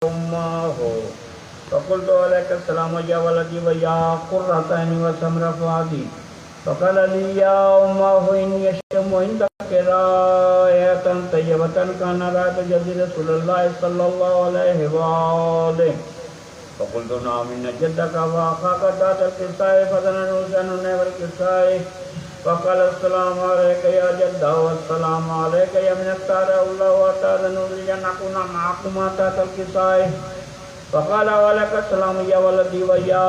أمه فقلت عليك السلام يا ولدي ويا قرة عيني وسمر فؤادي فقال لي يا أمه إني أشم عندك راية طيبة كان راية جد رسول الله صلى الله عليه وآله فقلت نعم إن جدك وأخاك تحت الكساء فظننوا سنن والكساء فقال السلام عليك يا جد والسلام عليك يا من اختار الله وأتاذنوا لي أن أكون معكما تحت الكساء فقال ولك السلام يا ولدي ويا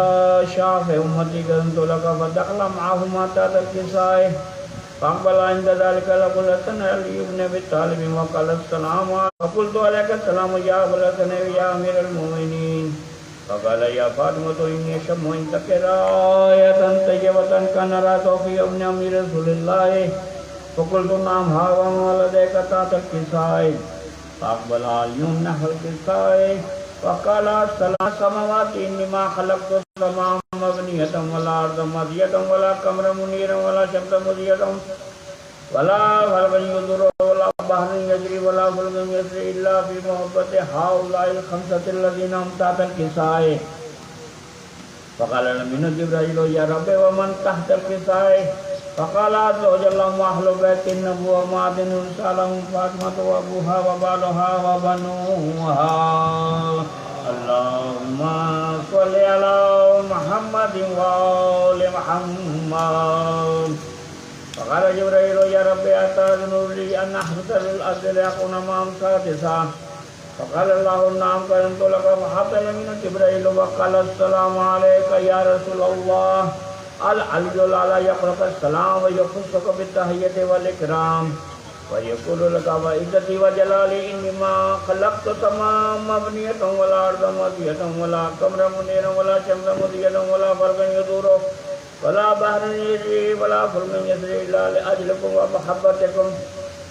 شافع أمتي قدمت لك فدخل معهما تحت الكساء فأقبل عند ذلك لقل السن علي بن أبي طالب وقال السلام فقلت عليك السلام يا أبا الحسن يا أمير المؤمنين فقال يا فاطمة إني أشم عندك راية طيبة كان رأته في ابن أمير رسول الله فقلت نعم هذا ولديك تحت الكساء فأقبل علي نحو الكساء وقال السلام سماوات إني ما خلقت السماء مبنية ولا أرض مضية ولا قمر منيرا ولا شمس مضية ولا فلك يدور ولا بحر يجري ولا فلك يسري إلا في محبة هؤلاء الخمسة الذين هم تحت الكساء فقال من جبرائيل يا رب ومن تحت الكساء فقال عز وجل أهل بيت النبوة معدن سالهم فاطمة وأبوها وبالها وبنوها اللهم صل على محمد وآل محمد فقال جبرائيل يا رب أتأذن لي أن أحبط للأرض لأكون معهم سادسا فقال الله نعم قدمت لك فحبط من جبرائيل وقال السلام عليك يا رسول الله العلي الأعلى يقرأ السلام ويخصك بالتحية والإكرام ويقول لك وعزتي وجلالي إني ما خلقت سماء مبنية ولا أرض مضية ولا قمر منيرا ولا شمس مضية ولا فرق يدور ولا بحر يجري ولا فلك يسري إلا لأجلكم ومحبتكم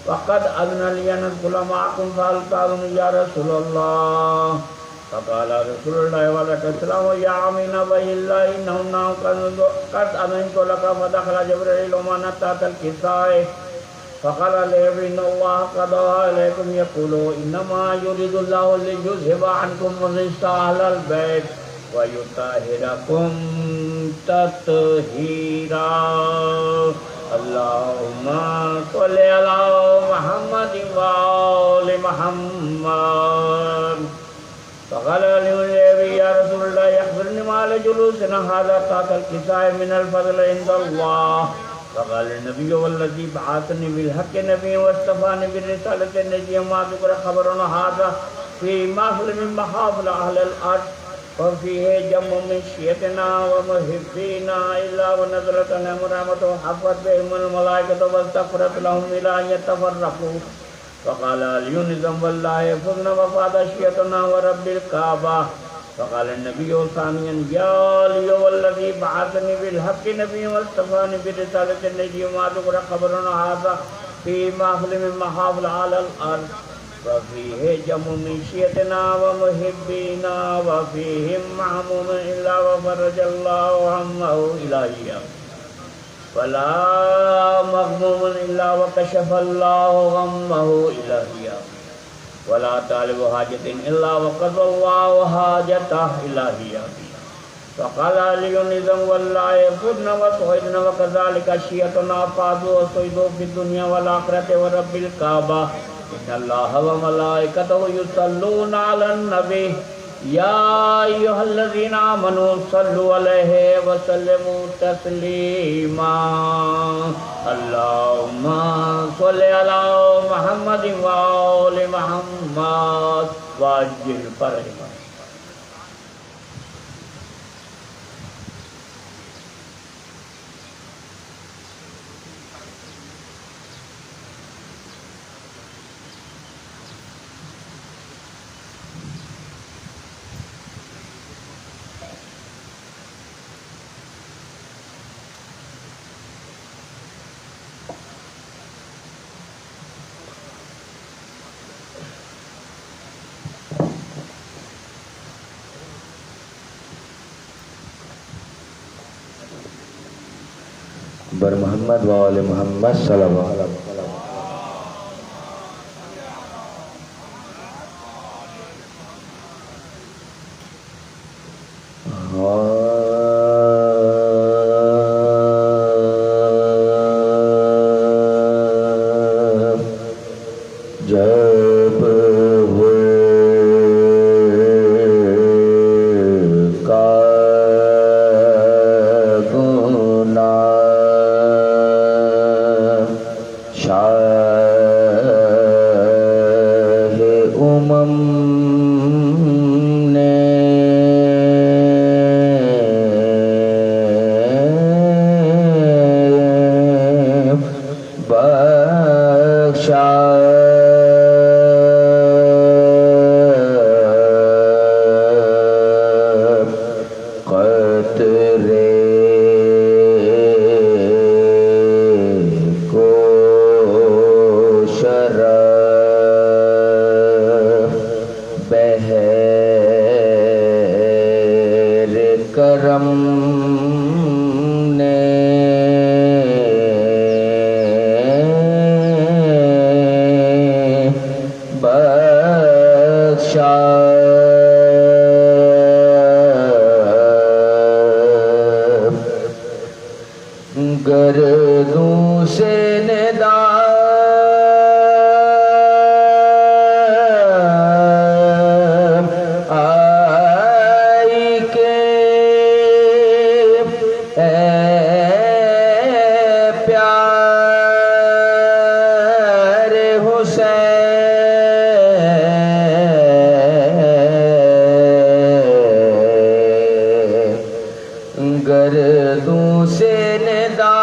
وقد أذن لي أن أدخل معكم فهل تأذن يا رسول الله فقال رسول الله ولك السلام يا عمي نبي الله إنهم قد أذنت لك فدخل جبريل من تحت الكساء فقال له إن الله قضى عليكم يقول إنما يريد الله ليذهب عنكم الرجس أهل البيت ويطهركم تطهيرا اللهم صل على محمد وآل محمد فقال لي يا رسول الله أخبرني ما لجلوسنا هذا تحت الكساء من الفضل عند الله فقال النبي والذي بعثني بالحق نبي واصطفاني بالرسالة النجية ما ذكر خبرنا هذا في محفل من محافل أهل الأرض وفيه جم من شيئتنا ومحبينا إلا ونزلت عليهم رحمة وحفت بهم الملائكة واستغفرت لهم إلى أن يتفرقوا فقال اليونزم والله فزنا وفاد شيئتنا ورب الكعبة فقال النبي ثانيا يا علي والذي بعثني بالحق نبي واصطفاني برسالة النبي ما ذكر خبرنا هذا في محفل من محافل على الأرض وفيه جم من شيئتنا ومحبينا وفيهم معموم إلا وفرج الله همه إلهيا ولا مغموم إلا وكشف الله غمه إلهيا ولا طالب حاجة إلا وقضى الله حاجته إلهيا فقال علي نظام والله فدنا وصعدنا وكذلك شيئتنا فاضوا وصعدوا في الدنيا والآخرة ورب الكعبة إن الله وملائكته يصلون على النبي يا أيها الذين آمنوا صلوا عليه وسلموا تسليما اللهم صل على محمد وآل محمد وعجل فرجهم بر محمد و آل محمد صلوات علیہ وسلم. جب کا گناہ شاہ امم نے بخشا کرم نے بخشا گردوں سے ندا گردوں سے ندا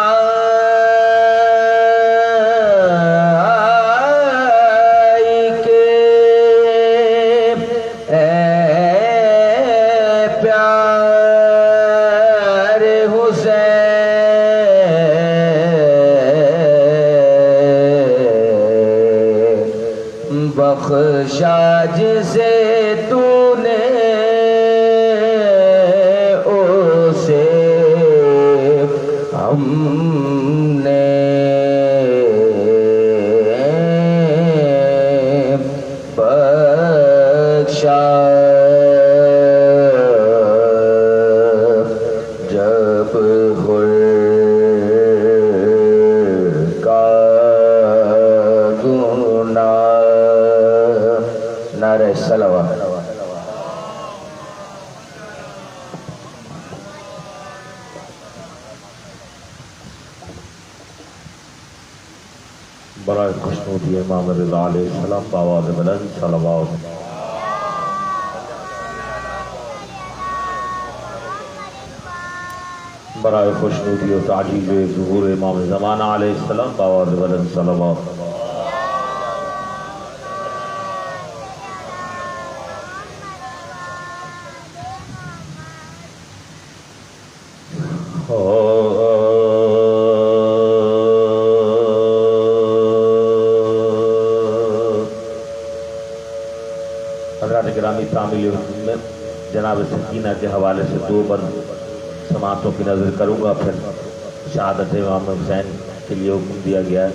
آئی کے اے پیار حسین بخشا جسے تو نے ہم نے بخشا جب کا گناہ نعرہ صلوات برائے خوشنودی امام رضا علیہ السلام بآواز بلند صلوات برائے خوشنودی و تعجیل ظہور امام زمانہ علیہ السلام بآواز بلند صلوات حضرات گرامی تعمیل میں جناب سکینہ کے حوالے سے دو بند سماعتوں کی نظر کروں گا، پھر شہادت امام حسین کے لیے حکم دیا گیا ہے۔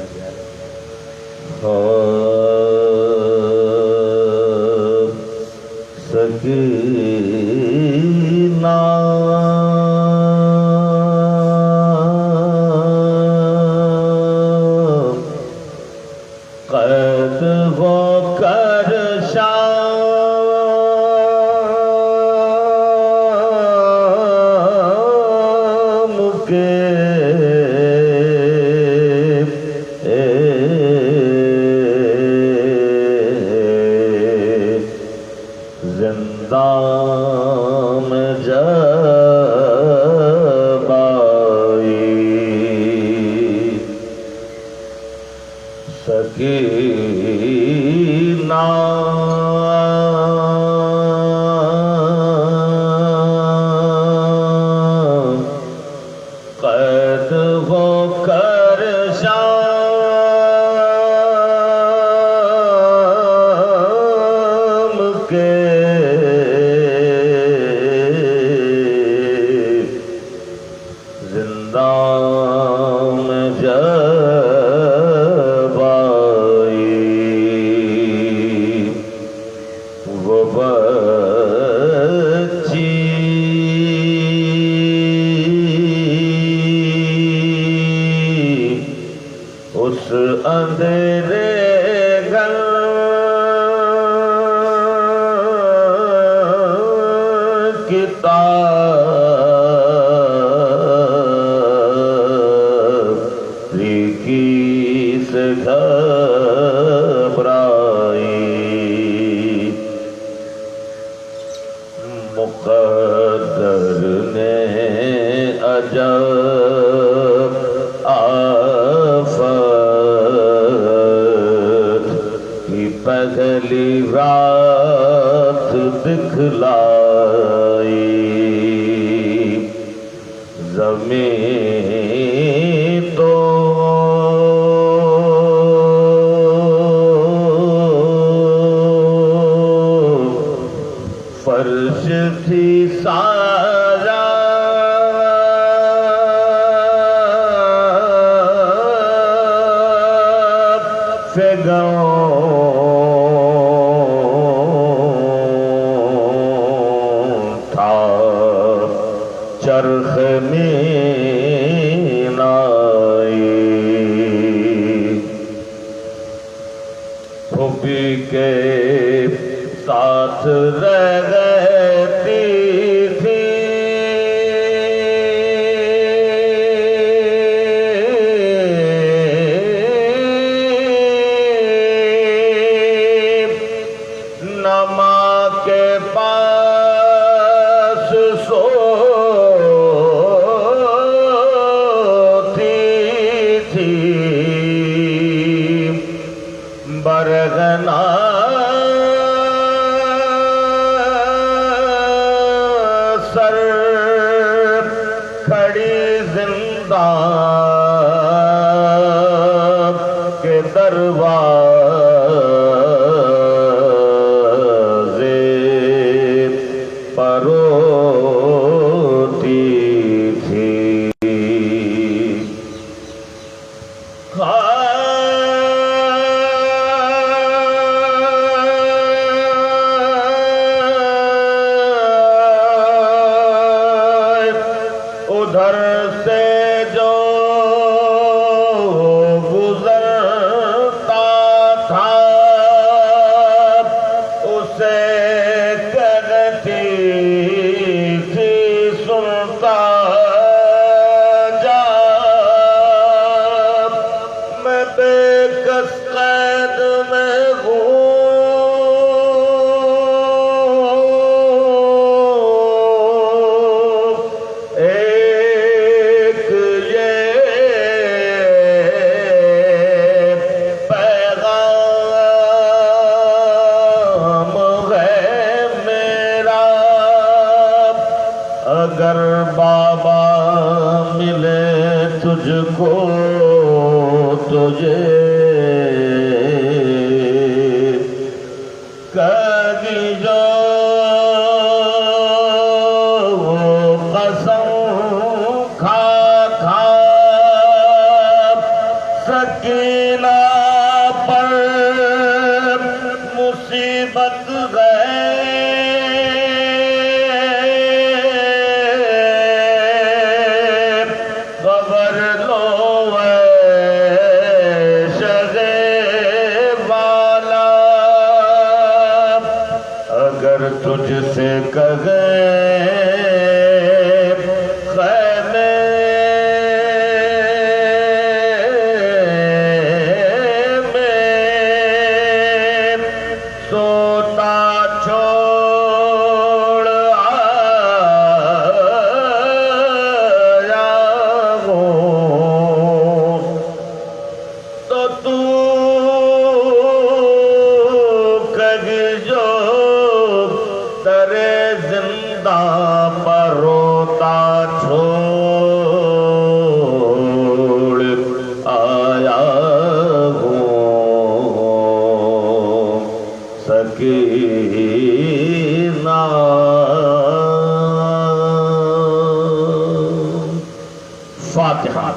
سکینہ قد ہو کر شام کے زندان میں جب آئی سکینہ قد ہو کر شام کے زندان میں جب آئی تاریکی سے گھبرائی، مقدر نے عجب آفت کی پہلی رات دکھلائی، زمین تو فرش تھی سارا، تھا چرخ مینائی، پھوپھی کے ساتھ رہتی تھی، نہ ماں کے پاس سوتی تھی، برگنا سر کھڑی زندان کے دروازے پر روتی تھی، ادھر سے جو گزرتا تھا اسے کہتی تھی سنتا جا، میں بے کس قید میں ہوں، اگر بابا ملے تجھ کو تجھے کبھی جو قسم کھا کھا سکینہ پر مصیبت گئے، تجھ سے کہے خیمے میں سوتا چھوڑ آیا ہوں، تو کہے جو درے زندہ پر روتا چھوڑ آیا ہوں، سکینہ فاتحہ۔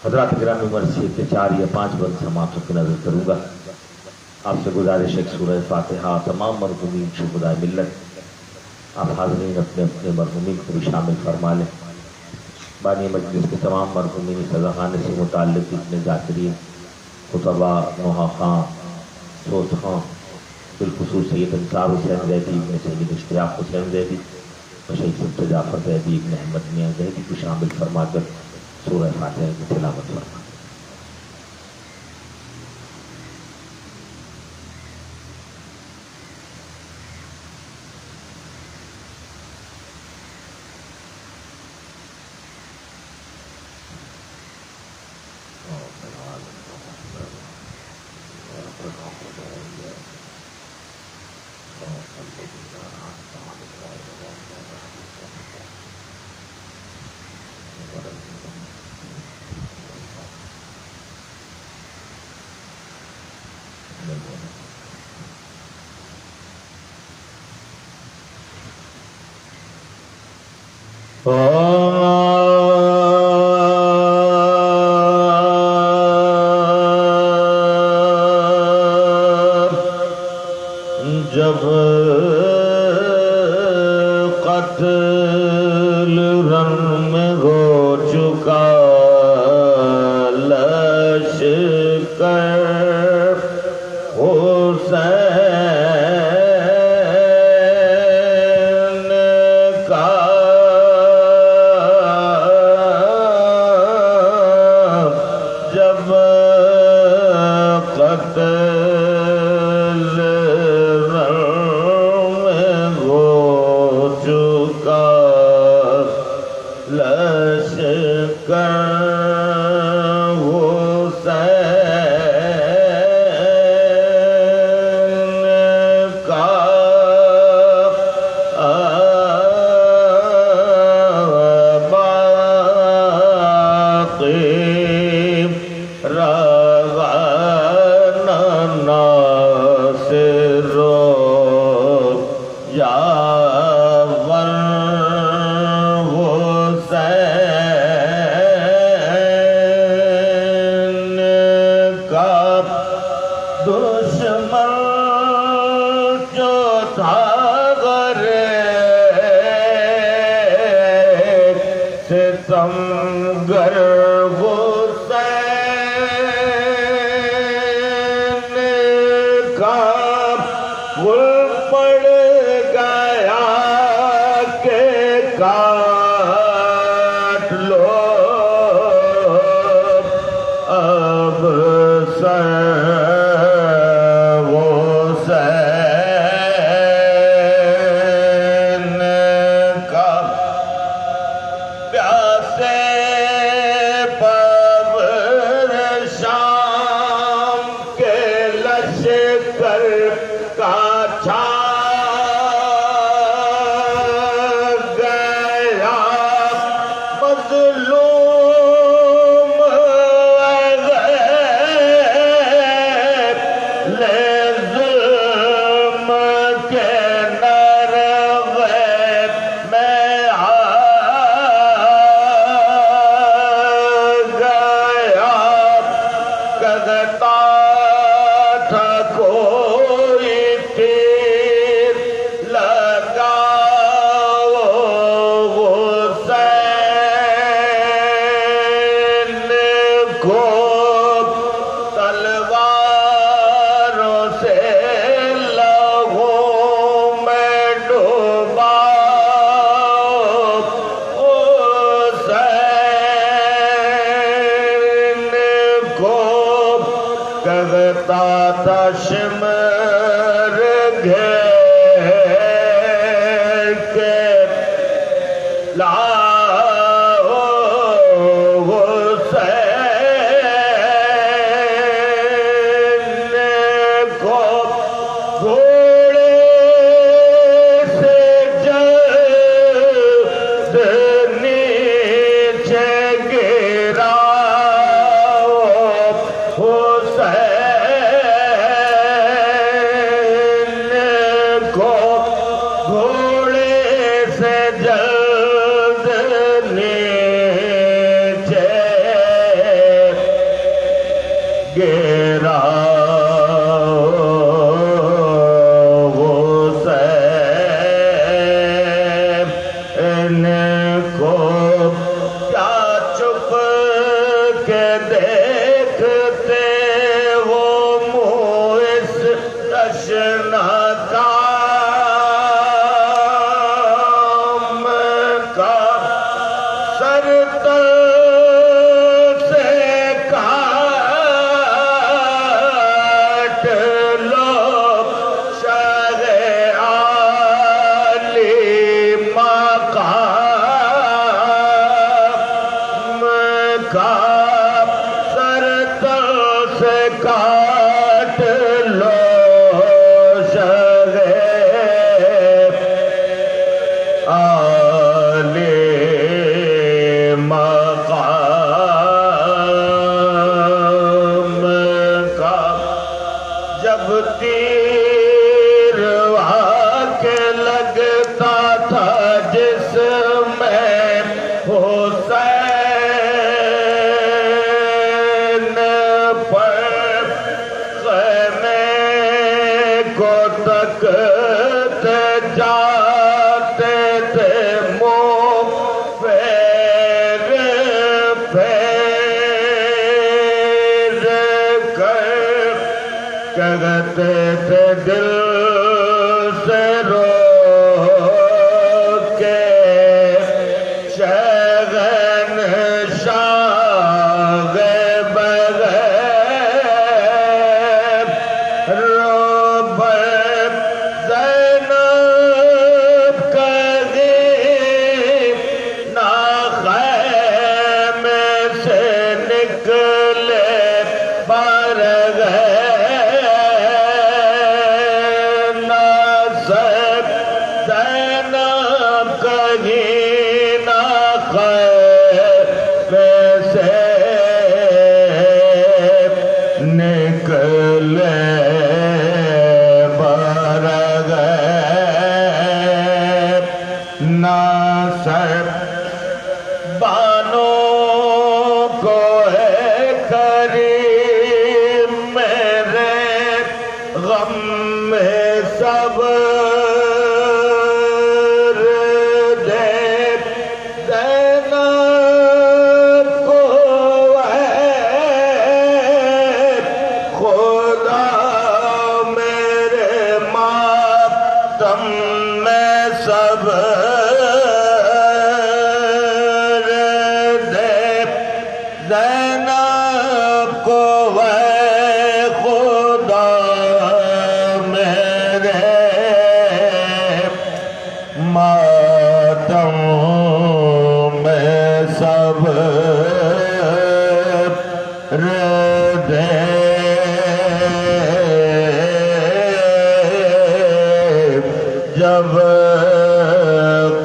حضرات گرامی مرثیے کے 4 یا 5 بند سماعتوں کی نظر کروں گا. آپ سے گزارش ہے کہ سورہ فاتحہ تمام مرحومین شہدائے ملت آپ حاضرین اپنے اپنے مرحومین کو بھی شامل فرما لیں. بانی مجلس کے تمام مرحومین سزا خانے سے متعلق اتنے ذاکرین خطبہ نوحہ خان سوت خان بالخصوص سید انصار حسین زیدی ابن سید اشتیاق حسین زیدی اور شہید سبت جعفر زیدی ابن احمد میاں زیدی کو شامل فرما کر سورہ فاتحہ کی تلاوت فرما. جب قتل رن میں ہو چکا لشکر حسین کا جب قتل گر حسین کا پل پڑ گیا کہ کاٹ لو اب سر شمر گھیر کے لاؤ حسین کو گھوڑے سے جلد نیچے گرا سے جلد نیچے گرا حسین کو کیا چپ کے دیکھتے وہ منہ اس تشنا کام کا سر تل سے کاٹ لو شاہ عالی مقام کا سر تل سے کاٹ لو شاہ عالی مقام کا جب تیر واقع لگتا تھا جس میں حسین پر خیمے کو تکتے جاتے تھے منہ پھیر پھیر کر کہتے تھے دل سے رو کے شہن شاہ بغیر رو زینب کہیں نہ خیمے سے نکلے بار گئے نہ زینب کہیں نہ خیمے سے نکلے بار گئے نہ سر بانوں کو ہے کریم میرے غم میں صبر دے زینب کو ہے خدا میرے ماتم میں صبر دے زینب کو ہے خدا میرے ماتم میں صبر دے جب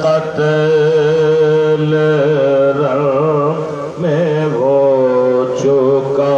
قتل رنگ میں ہو چکا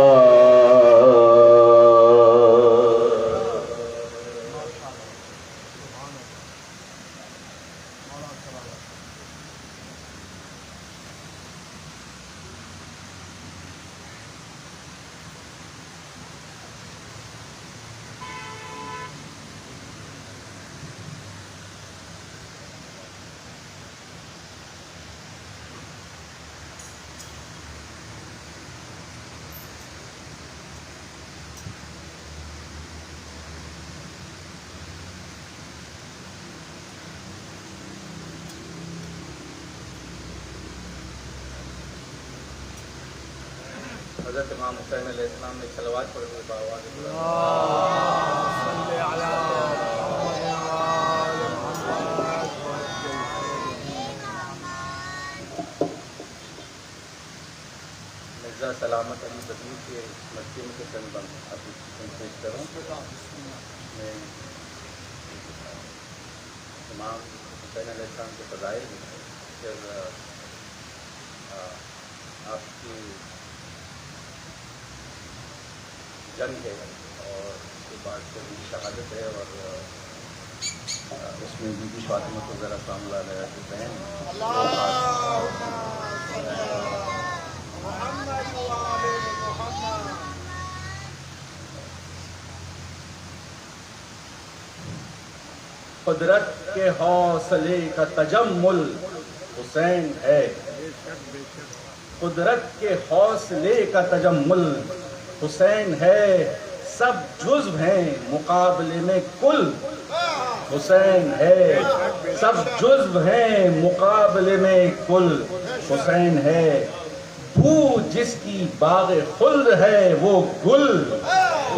حضرت امام حسین علیہ السلام نے صلوات پڑھ کے باواز مرزا سلامت علی بدوی کے مسجد کے چند بند ابھی پیش کروں میں امام حسین علیہ السلام کے فضائل میں پھر آپ کی جنگ ہے اور اس کے بعد پھر شہادت ہے اور اس میں بی بی فاطمہ کو ذرا سامنے لایا کہ بہن قدرت کے حوصلے کا تجمل حسین ہے، قدرت کے حوصلے کا تجمل حسین ہے، سب جزو ہیں مقابلے میں کل حسین ہے، سب جزو ہیں مقابلے میں کل حسین ہے، بو جس کی باغ خلد ہے وہ گل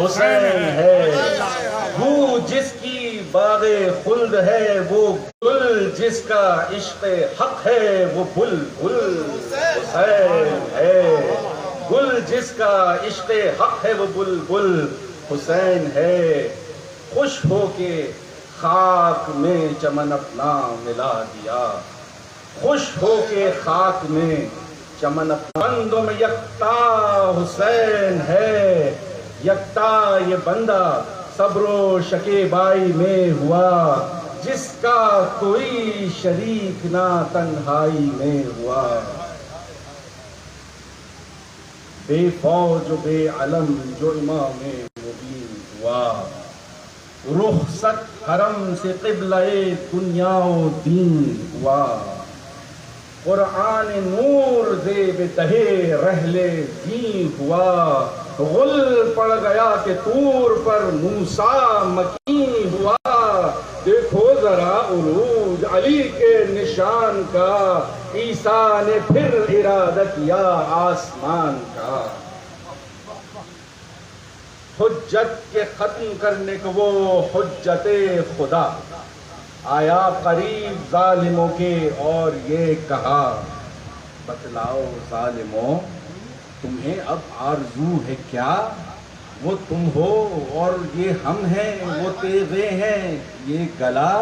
حسین ہے، بو جس کی باغ خلد ہے وہ گل، جس کا عشق حق ہے وہ بلبل حسین ہے، گل جس کا عشق حق ہے وہ بلبل حسین ہے، خوش ہو کے خاک میں چمن اپنا ملا دیا، خوش ہو کے خاک میں چمن اپنا، بندوں میں یکتا حسین ہے، یکتا یہ بندہ صبر و شکیبائی میں ہوا، جس کا کوئی شریک نہ تنہائی میں ہوا، بے فوج و بے علم جو امام مبین ہوا، رخصت حرم سے قبلہ دنیا و دین ہوا، قرآن نور زیب دہے رحل زین ہوا، غل پڑ گیا کہ طور پر موسیٰ مکین ہوا، دیکھو ذرا عروج علی کے نشان کا، عیسیٰ نے پھر ارادہ کیا آسمان کا، حجت کے ختم کرنے کو وہ حجت خدا، آیا قریب ظالموں کے اور یہ کہا، بتلاؤ ظالموں تمہیں اب آرزو ہے کیا، وہ تم ہو اور یہ ہم ہیں، وہ تیغے ہیں یہ گلا،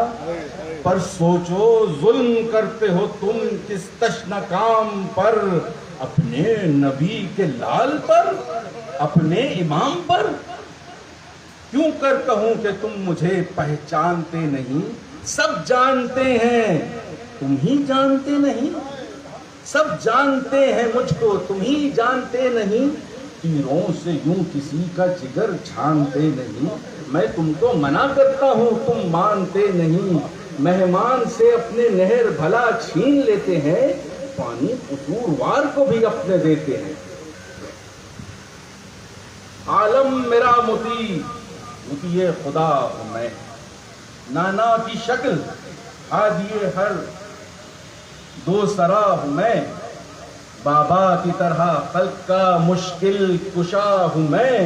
پر سوچو ظلم کرتے ہو تم کس تشنہ کام پر، اپنے نبی کے لال پر، اپنے امام پر، کیوں کر کہوں کہ تم مجھے پہچانتے نہیں، سب جانتے ہیں تم ہی جانتے نہیں، سب جانتے ہیں مجھ کو تم ہی جانتے نہیں، تیروں سے یوں کسی کا جگر چھانتے نہیں، میں تم کو منع کرتا ہوں تم مانتے نہیں، مہمان سے اپنے نہر بھلا چھین لیتے ہیں، پانی قصوروار کو بھی اپنے دیتے ہیں، عالم میرا مطیع خدا ہوں میں، نانا کی شکل ہادی ہر دو سرا ہوں میں، بابا کی طرح خلق کا مشکل کشا ہوں میں،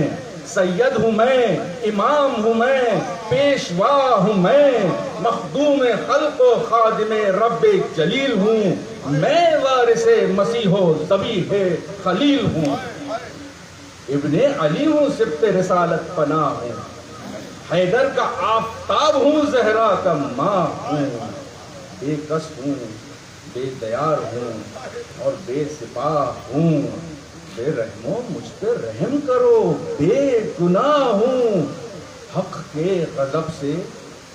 سید ہوں میں، امام ہوں میں، پیشوا ہوں میں، مخدوم خلق و خادم رب جلیل ہوں میں، وارث مسیح و ذبیح خلیل ہوں، ابن علی ہوں سبط رسالت پناہ ہوں، حیدر کا آفتاب ہوں زہرا کا ماں ہوں، بے کس ہوں بے دیار ہوں اور بے سپاہ ہوں، بے رحمو مجھ پہ رحم کرو بے گناہ ہوں، حق کے غضب سے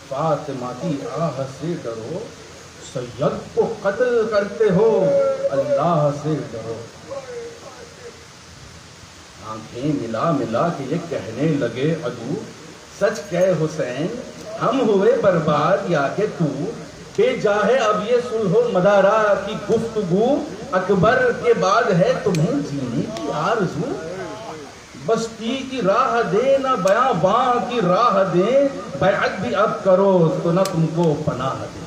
فاطمہ کی آہ سے ڈرو، سید کو قتل کرتے ہو اللہ سے ڈرو، آنکھیں ملا ملا کے یہ کہنے لگے عدو، سچ کہہ حسین ہم ہوئے برباد یا کہ تو، بے جاہے اب یہ صلح و مدارا کی گفتگو، اکبر کے بعد ہے تمہیں جینے کی آرزو، بستی کی راہ دے نہ بیاباں کی راہ دے، بیعت بھی اب کرو تو نہ تم کو پناہ دے،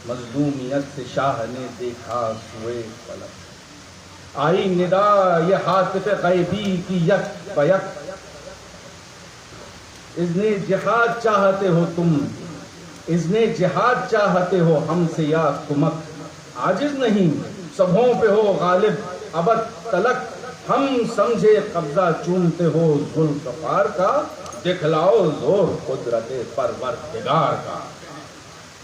مظلومیت سے شاہ نے دیکھا سوئے فلک، آئی ندا یہ حاطف غیبی کی یک بیک، اذن جہاد چاہتے ہو تم، اذن جہاد چاہتے ہو ہم سے یا کمک، عاجز نہیں سبھوں پہ ہو غالب ابد تلک، ہم سمجھے قبضہ چومتے ہو ذوالفقار کا، دکھلاؤ زور قدرت پروردگار کا،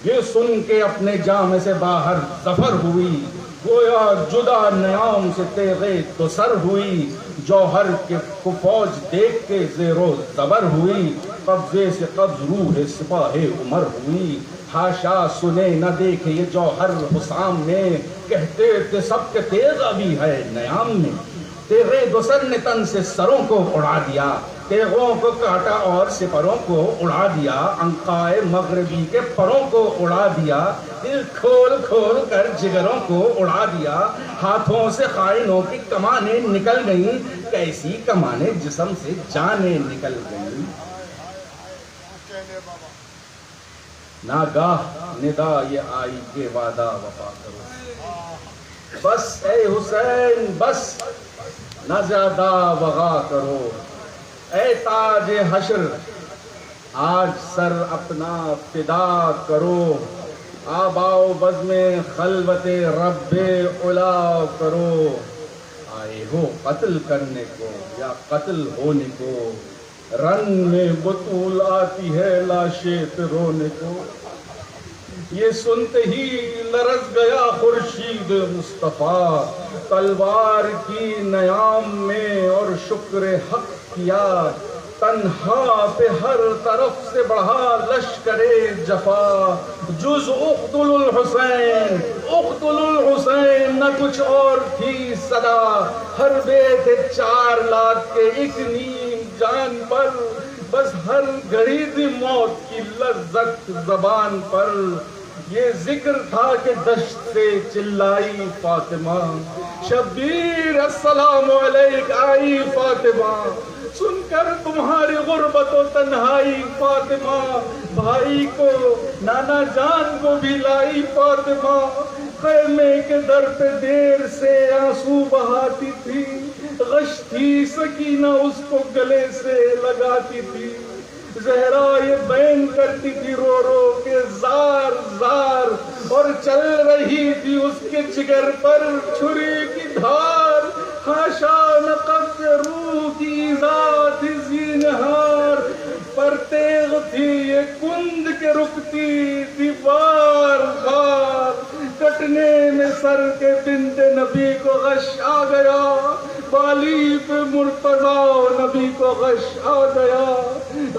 یہ سن کے اپنے جامے سے باہر ظفر ہوئی، گویا جدا نیام سے تیغے تو سر ہوئی، جوہر کے فوج دیکھ کے زیر و زبر ہوئی، قبضے سے قبض روح سپاہ عمر ہوئی، حاشا سنے نہ دیکھے یہ جوہر حسام میں، کہتے تھے سب کے تیز ابھی ہے نیام میں، تیرے دوسر نے تن سے سروں کو اڑا دیا، تیغوں کو کاٹا اور سپروں کو اڑا دیا، عنقائے مغربی کے پروں کو اڑا دیا، دل کھول کھول کر جگروں کو اڑا دیا، ہاتھوں سے خائنوں کی کمانیں نکل گئیں، کیسی کمانیں جسم سے جانیں نکل گئیں۔ ناگاہ ندا یہ آئی کہ وعدہ وفا کرو، بس اے حسین بس نہ زیادہ وغا کرو، اے تاج حشر آج سر اپنا فدا کرو، آباؤ بزم خلوت رب علا کرو، آئے ہو قتل کرنے کو یا قتل ہونے کو، رن میں بطول آتی ہے لاشیں پہ رونے کو، یہ سنتے ہی لرز گیا خورشید مصطفیٰ، تلوار کی نیام میں اور شکر حق کیا، تنہا پہ ہر طرف سے بڑھا لشکر جفا، جز اقتل الحسین اقتل الحسین نہ کچھ اور تھی صدا، ہر بیت 4 لاکھ کے ایک نیم جان پر، بس ہر گھڑی دی موت کی لذت زبان پر، یہ ذکر تھا کہ دشت سے چلائی فاطمہ، شبیر السلام علیک آئی فاطمہ، سن کر تمہاری غربت و تنہائی فاطمہ، بھائی کو نانا جان کو بھی لائی فاطمہ، خیمے کے در پہ دیر سے آنسو بہاتی تھی، غش تھی سکینہ اس کو گلے سے لگاتی تھی، زہرا یہ بین کرتی تھی رو رو کے زار زار، اور چل رہی تھی اس کے جگر پر چھری کی دھار، خاشا نہ قبض روح کی ذات زینہار، پر تیغ تھی یہ کند کے رکتی تھی بار بار، کٹنے میں سر کے بنت نبی کو غش آ گیا، بالی پہ مرتضی نبی کو غش آ گیا،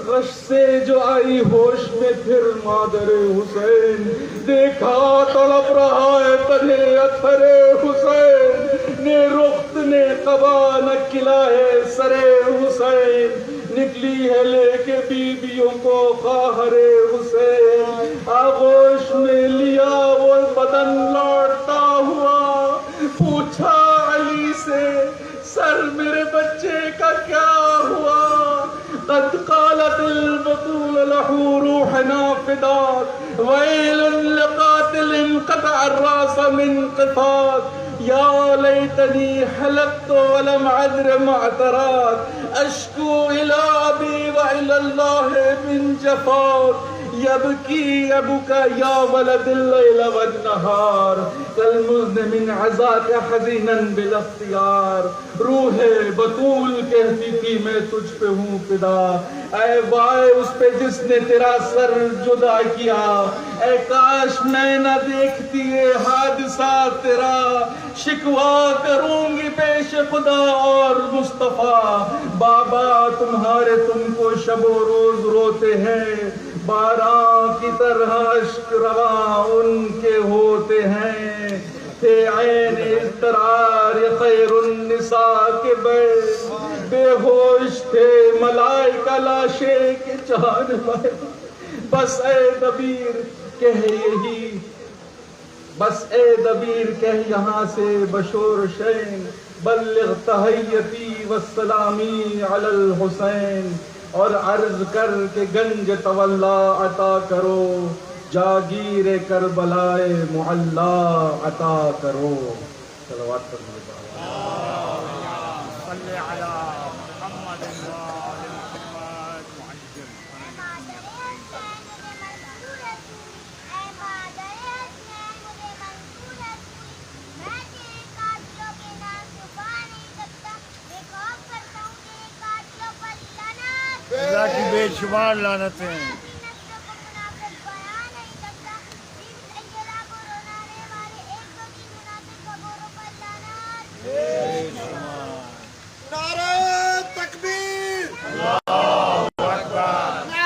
غش سے جو آئی ہوش میں پھر مادر حسین، دیکھا تڑپ رہا ہے تنہیں اثر حسین، نے رخت نے قبا نہ کلا ہے سر حسین، نکلی ہے لے کے بیویوں کو خواہر حسین، آغوش میں لیا وہ بدن لوٹتا ہوا، پوچھا علی سے سر میرے بچے کا کیا ہوا، قد قالت البطول له روحنا فداك ويل لقاتل قطع الراس من قفاك يا ليتني حلقت ولم عذر معتراك أشكو إلى أبي وإلى الله من جفاك يبكي أبوك يا ولد الليل والنهار كالمزن من عزاك حزينا بلا اختيار، روح بطول کہتی تھی میں تجھ پہ ہوں فدا، اے وائے اس پہ جس نے تیرا سر جدا کیا، اے کاش میں نہ دیکھتی یہ حادثہ تیرا، شکوا کروں گی پیش خدا اور مصطفیٰ، بابا تمہارے تم کو شب و روز روتے ہیں، باران کی طرح اشک رواں ان کے ہوتے ہیں، تھے عین اضطرار خیر النساء کے بے ہوش تھے ملائکہ لاشے کے چار بے، بس اے دبیر کہہ یہی، بس اے دبیر کہہ یہاں سے بشور شین، بلغ تحیتی والسلامی علی الحسین، اور عرض کر کے گنج تولا عطا کرو، جاگیر کربلائے معلا عطا کرو۔ صلوات پر صلی علی محمد وآل محمد معجل۔ اللہ کی بے شمار لعنتیں۔ نعرہ تکبیر، اللہ اکبر،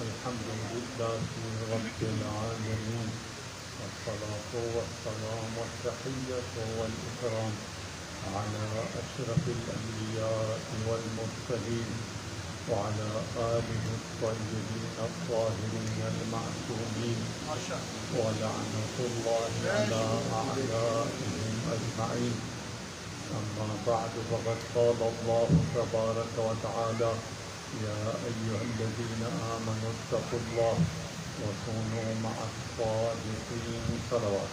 الحمد لله رب العالمين والصلاة والسلام والتحية والإكرام على أشرف الأنبياء والمرسلين وعلى آله الطيبين الطاهرين المعصومين ولعنة الله على أعدائهم أجمعين. أما بعد فقد قال الله تبارك وتعالى: يا أيها الذين آمنوا اتقوا الله وكونوا مع الصادقين. صلوات.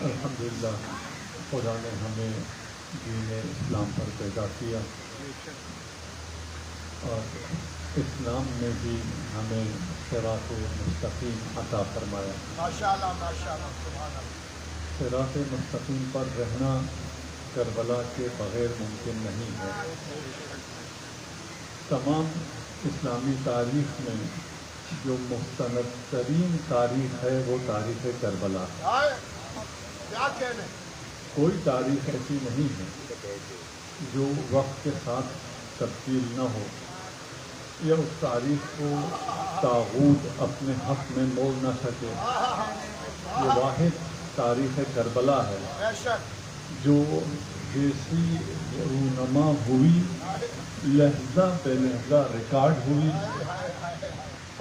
الحمدللہ خدا نے ہمیں دین اسلام پر پیدا کیا اور اسلام میں بھی ہمیں صراط مستقیم عطا فرمایا. ماشاءاللہ ماشاءاللہ سبحان اللہ. صراط مستقیم پر رہنا کربلا کے بغیر ممکن نہیں ہے. تمام اسلامی تاریخ میں جو مستند ترین تاریخ ہے وہ تاریخ کربلا ہے. کیا کہنے؟ کوئی تاریخ ایسی نہیں ہے جو وقت کے ساتھ تبدیل نہ ہو یا اس تاریخ کو طاغوت اپنے حق میں موڑ نہ سکے. یہ واحد تاریخ کربلا ہے جو جیسی رونما ہوئی لہجہ بے لہجہ ریکارڈ ہوئی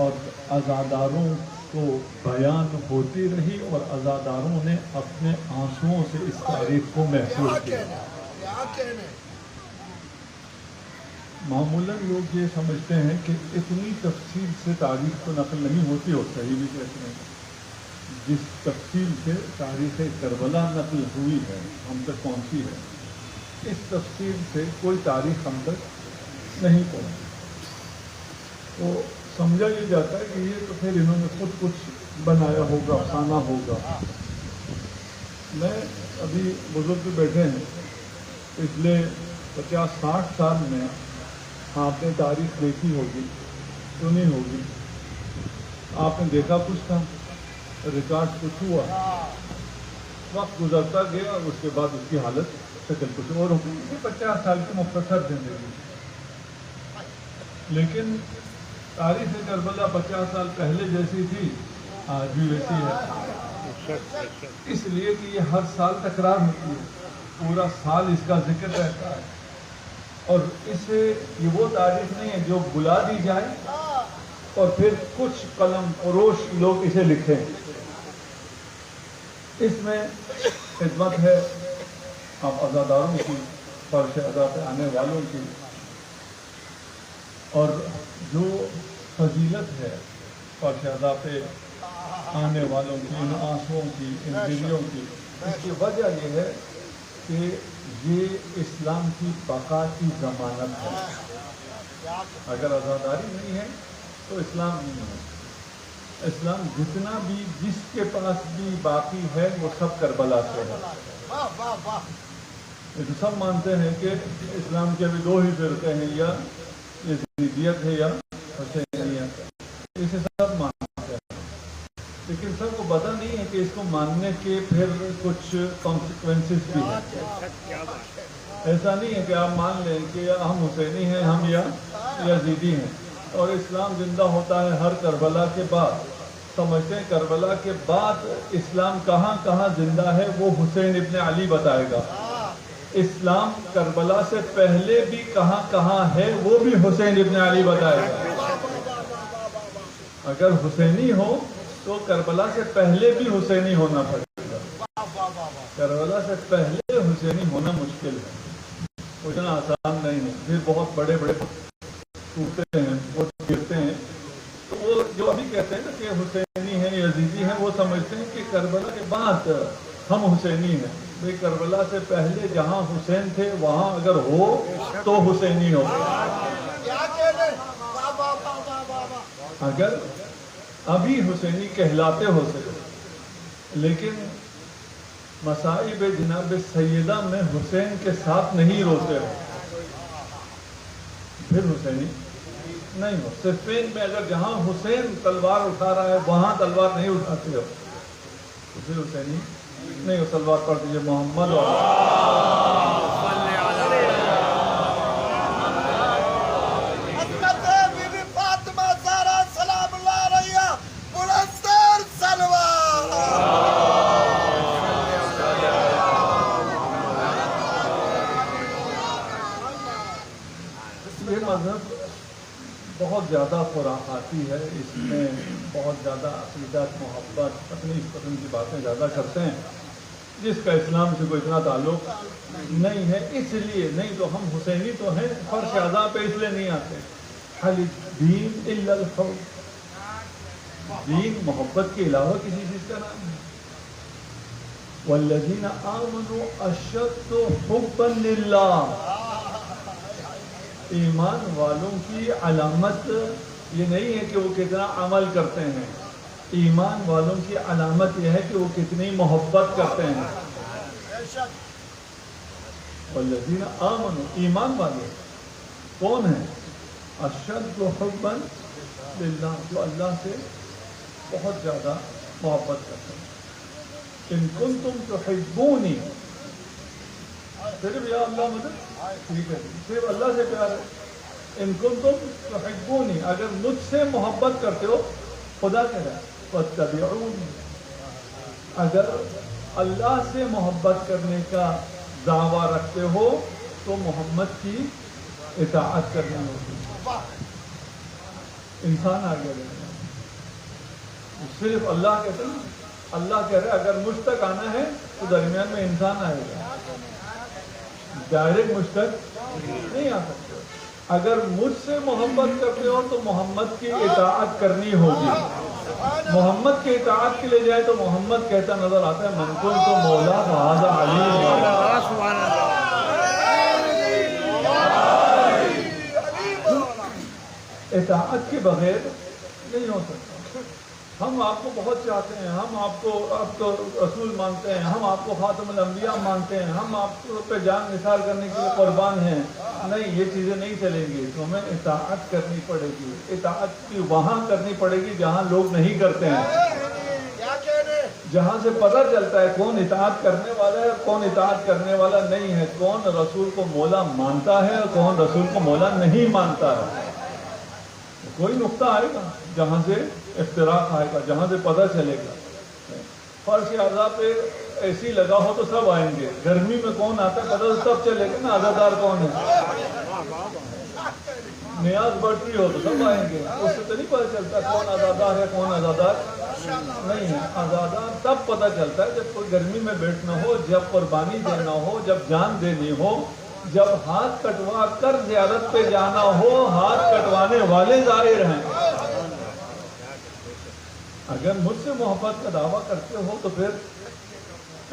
اور عزاداروں کو بیان ہوتی رہی اور عزاداروں نے اپنے آنسوؤں سے اس تاریخ کو محسوس کیا. معمولاً لوگ یہ سمجھتے ہیں کہ اتنی تفصیل سے تاریخ تو نقل نہیں ہوتی اور صحیح بھی کہتے ہیں. جس تفصیل سے تاریخ کربلا نقل ہوئی ہے ہم تک پہنچی ہے اس تفصیل سے کوئی تاریخ ہم تک نہیں پہنچی. تو سمجھا یہ جاتا ہے کہ یہ تو پھر انہوں نے خود کچھ بنایا ہوگا افسانہ ہوگا. میں ابھی بزرگ بیٹھے ہیں پچھلے 50-60 سال میں آپ نے تاریخ دیکھی ہوگی سنی ہوگی آپ نے دیکھا کچھ تھا ریکارڈ کچھ ہوا وقت گزرتا گیا اور اس کے بعد اس کی حالت شکل کچھ اور ہوگی. 50 سال کی مختصر زندگی لیکن تاریخ کربلا 50 سال پہلے جیسی تھی آج بھی ویسی ہے. اس لیے کہ یہ ہر سال تکرار ہوتی ہے پورا سال اس کا ذکر رہتا ہے اور اسے یہ وہ تاریخ نہیں ہے جو بلا دی جائے اور پھر کچھ قلم فروش لوگ اسے لکھیں. اس میں خدمت ہے آپ عزاداروں کی فرش ادا پہ آنے والوں کی اور جو فضیلت ہے فرش ادا پہ آنے والوں کی ان آنسوؤں کی ان دلیوں کی. اس کی وجہ یہ ہے کہ یہ اسلام کی بقا کی ضمانت ہے. اگر عزاداری نہیں ہے تو اسلام نہیں ہے. اسلام جتنا بھی جس کے پاس بھی باقی ہے وہ سب کربلا سے ہے. سب مانتے ہیں کہ اسلام کے بھی 2 ہی فرقے ہیں یا یزیدیت ہے یا حسینیت ہے. اسے سب مانتے ہیں لیکن سب کو پتہ نہیں ہے کہ اس کو ماننے کے پھر کچھ کانسیکوینسز بھی ہیں. ایسا نہیں ہے کہ آپ مان لیں کہ ہم حسینی ہیں ہم یا یزیدی ہیں اور اسلام زندہ ہوتا ہے ہر کربلا کے بعد. سمجھتے ہیں کربلا کے بعد اسلام کہاں کہاں زندہ ہے وہ حسین ابن علی بتائے گا. اسلام کربلا سے پہلے بھی کہاں کہاں ہے وہ بھی حسین ابن علی بتائے گا. اگر حسینی ہو تو کربلا سے پہلے بھی حسینی ہونا پڑے گا. کربلا سے پہلے حسینی ہونا مشکل ہے اتنا آسان نہیں ہے. پھر بہت بڑے بڑے ٹوٹتے ہیں وہ گرتے ہیں تو وہ جو ابھی کہتے ہیں نا کہ حسینی ہیں یزیدی ہیں وہ سمجھتے ہیں کہ کربلا کے بعد ہم حسینی ہیں. بھائی کربلا سے پہلے جہاں حسین تھے وہاں اگر ہو تو حسینی ہو، کیا کہنے واہ واہ واہ واہ واہ واہ اگر ابھی حسینی کہلاتے ہو سکے، لیکن مصائب جناب سیدہ میں حسین کے ساتھ نہیں روتے ہو پھر حسینی نہیں ہو۔ صفین میں اگر جہاں حسین تلوار اٹھا رہا ہے وہاں تلوار نہیں اٹھاتے ہو تو پھر حسینی نہیں ہو۔ تلوار پڑھ دیجیے محمد اور حضرت بی بی فاطمہ زہرا سلام اللہ علیہا بلندر سلوار یہ مذہب بہت زیادہ خرافاتی ہے، اس میں بہت زیادہ عقیدت محبت اپنی اس قسم کی باتیں زیادہ کرتے ہیں جس کا اسلام سے کوئی اتنا تعلق نہیں ہے۔ اس لیے نہیں تو ہم حسینی تو ہیں، فرش اعضاء پہ اس لیے نہیں آتے۔ حل دین الا الحب، دین محبت کے علاوہ کسی چیز کا نام ہے۔ والذین آمنوا اشد حبا للہ، ایمان والوں کی علامت یہ نہیں ہے کہ وہ کتنا عمل کرتے ہیں، ایمان والوں کی علامت یہ ہے کہ وہ کتنی محبت کرتے ہیں۔ والذین آمنوا، ایمان والے کون ہیں؟ اشد حبا للہ، جو اللہ سے بہت زیادہ محبت کرتے ہیں۔ ان کنتم تحبونی، صرف یا اللہ مدد ٹھیک ہے، صرف اللہ سے پیار ہے۔ ان کنتم تحبونی، اگر مجھ سے محبت کرتے ہو، خدا کہہ رہا ہے فاتبعونی، اگر اللہ سے محبت کرنے کا دعویٰ رکھتے ہو تو محمد کی اطاعت کرنی ہوگی۔ انسان آگے رہے گا، صرف اللہ کہتے ہیں، اللہ کہہ رہے اگر مجھ تک آنا ہے تو درمیان میں انسان آئے گا، ڈائریکٹ مجھ تک نہیں آ سکتے۔ اگر مجھ سے محبت کرتے ہو تو محمد کی اطاعت کرنی ہوگی۔ محمد کی اطاعت کے لیے جائے تو محمد کہتا نظر آتا ہے من کنت مولا فہذا علی مولا۔ اطاعت کے بغیر نہیں ہو سکتا۔ ہم آپ کو بہت چاہتے ہیں، ہم آپ کو رسول مانتے ہیں، ہم آپ کو خاتم الانبیاء مانتے ہیں، ہم آپ پہ جان نثار کرنے کے لیے قربان ہیں، نہیں یہ چیزیں نہیں چلیں گی، تو ہمیں اطاعت کرنی پڑے گی۔ اطاعت کی وہاں کرنی پڑے گی جہاں لوگ نہیں کرتے ہیں، کیا کہنے جہاں سے پتہ چلتا ہے کون اطاعت کرنے والا ہے اور کون اطاعت کرنے والا نہیں ہے، کون رسول کو مولا مانتا ہے اور کون رسول کو مولا نہیں مانتا ہے۔ کوئی نقطہ آئے گا جہاں سے اختلاف آئے گا، جہاں سے پتہ چلے گا۔ فرش اعضاء پہ اے سی لگا ہو تو سب آئیں گے، گرمی میں کون آتا ہے پتہ تو سب چلے گا نا عزادار کون ہے۔ نیاز بڑھتی ہو تو سب آئیں گے، اس سے تو نہیں پتہ چلتا کون عزادار ہے کون عزادار نہیں ہے۔ عزادار تب پتہ چلتا ہے جب کوئی گرمی میں بیٹھنا ہو، جب قربانی دینا ہو، جب جان دینی ہو، جب ہاتھ کٹوا کر زیارت پہ جانا ہو، ہاتھ کٹوانے والے ظاہر ہیں۔ اگر مجھ سے محبت کا دعویٰ کرتے ہو تو پھر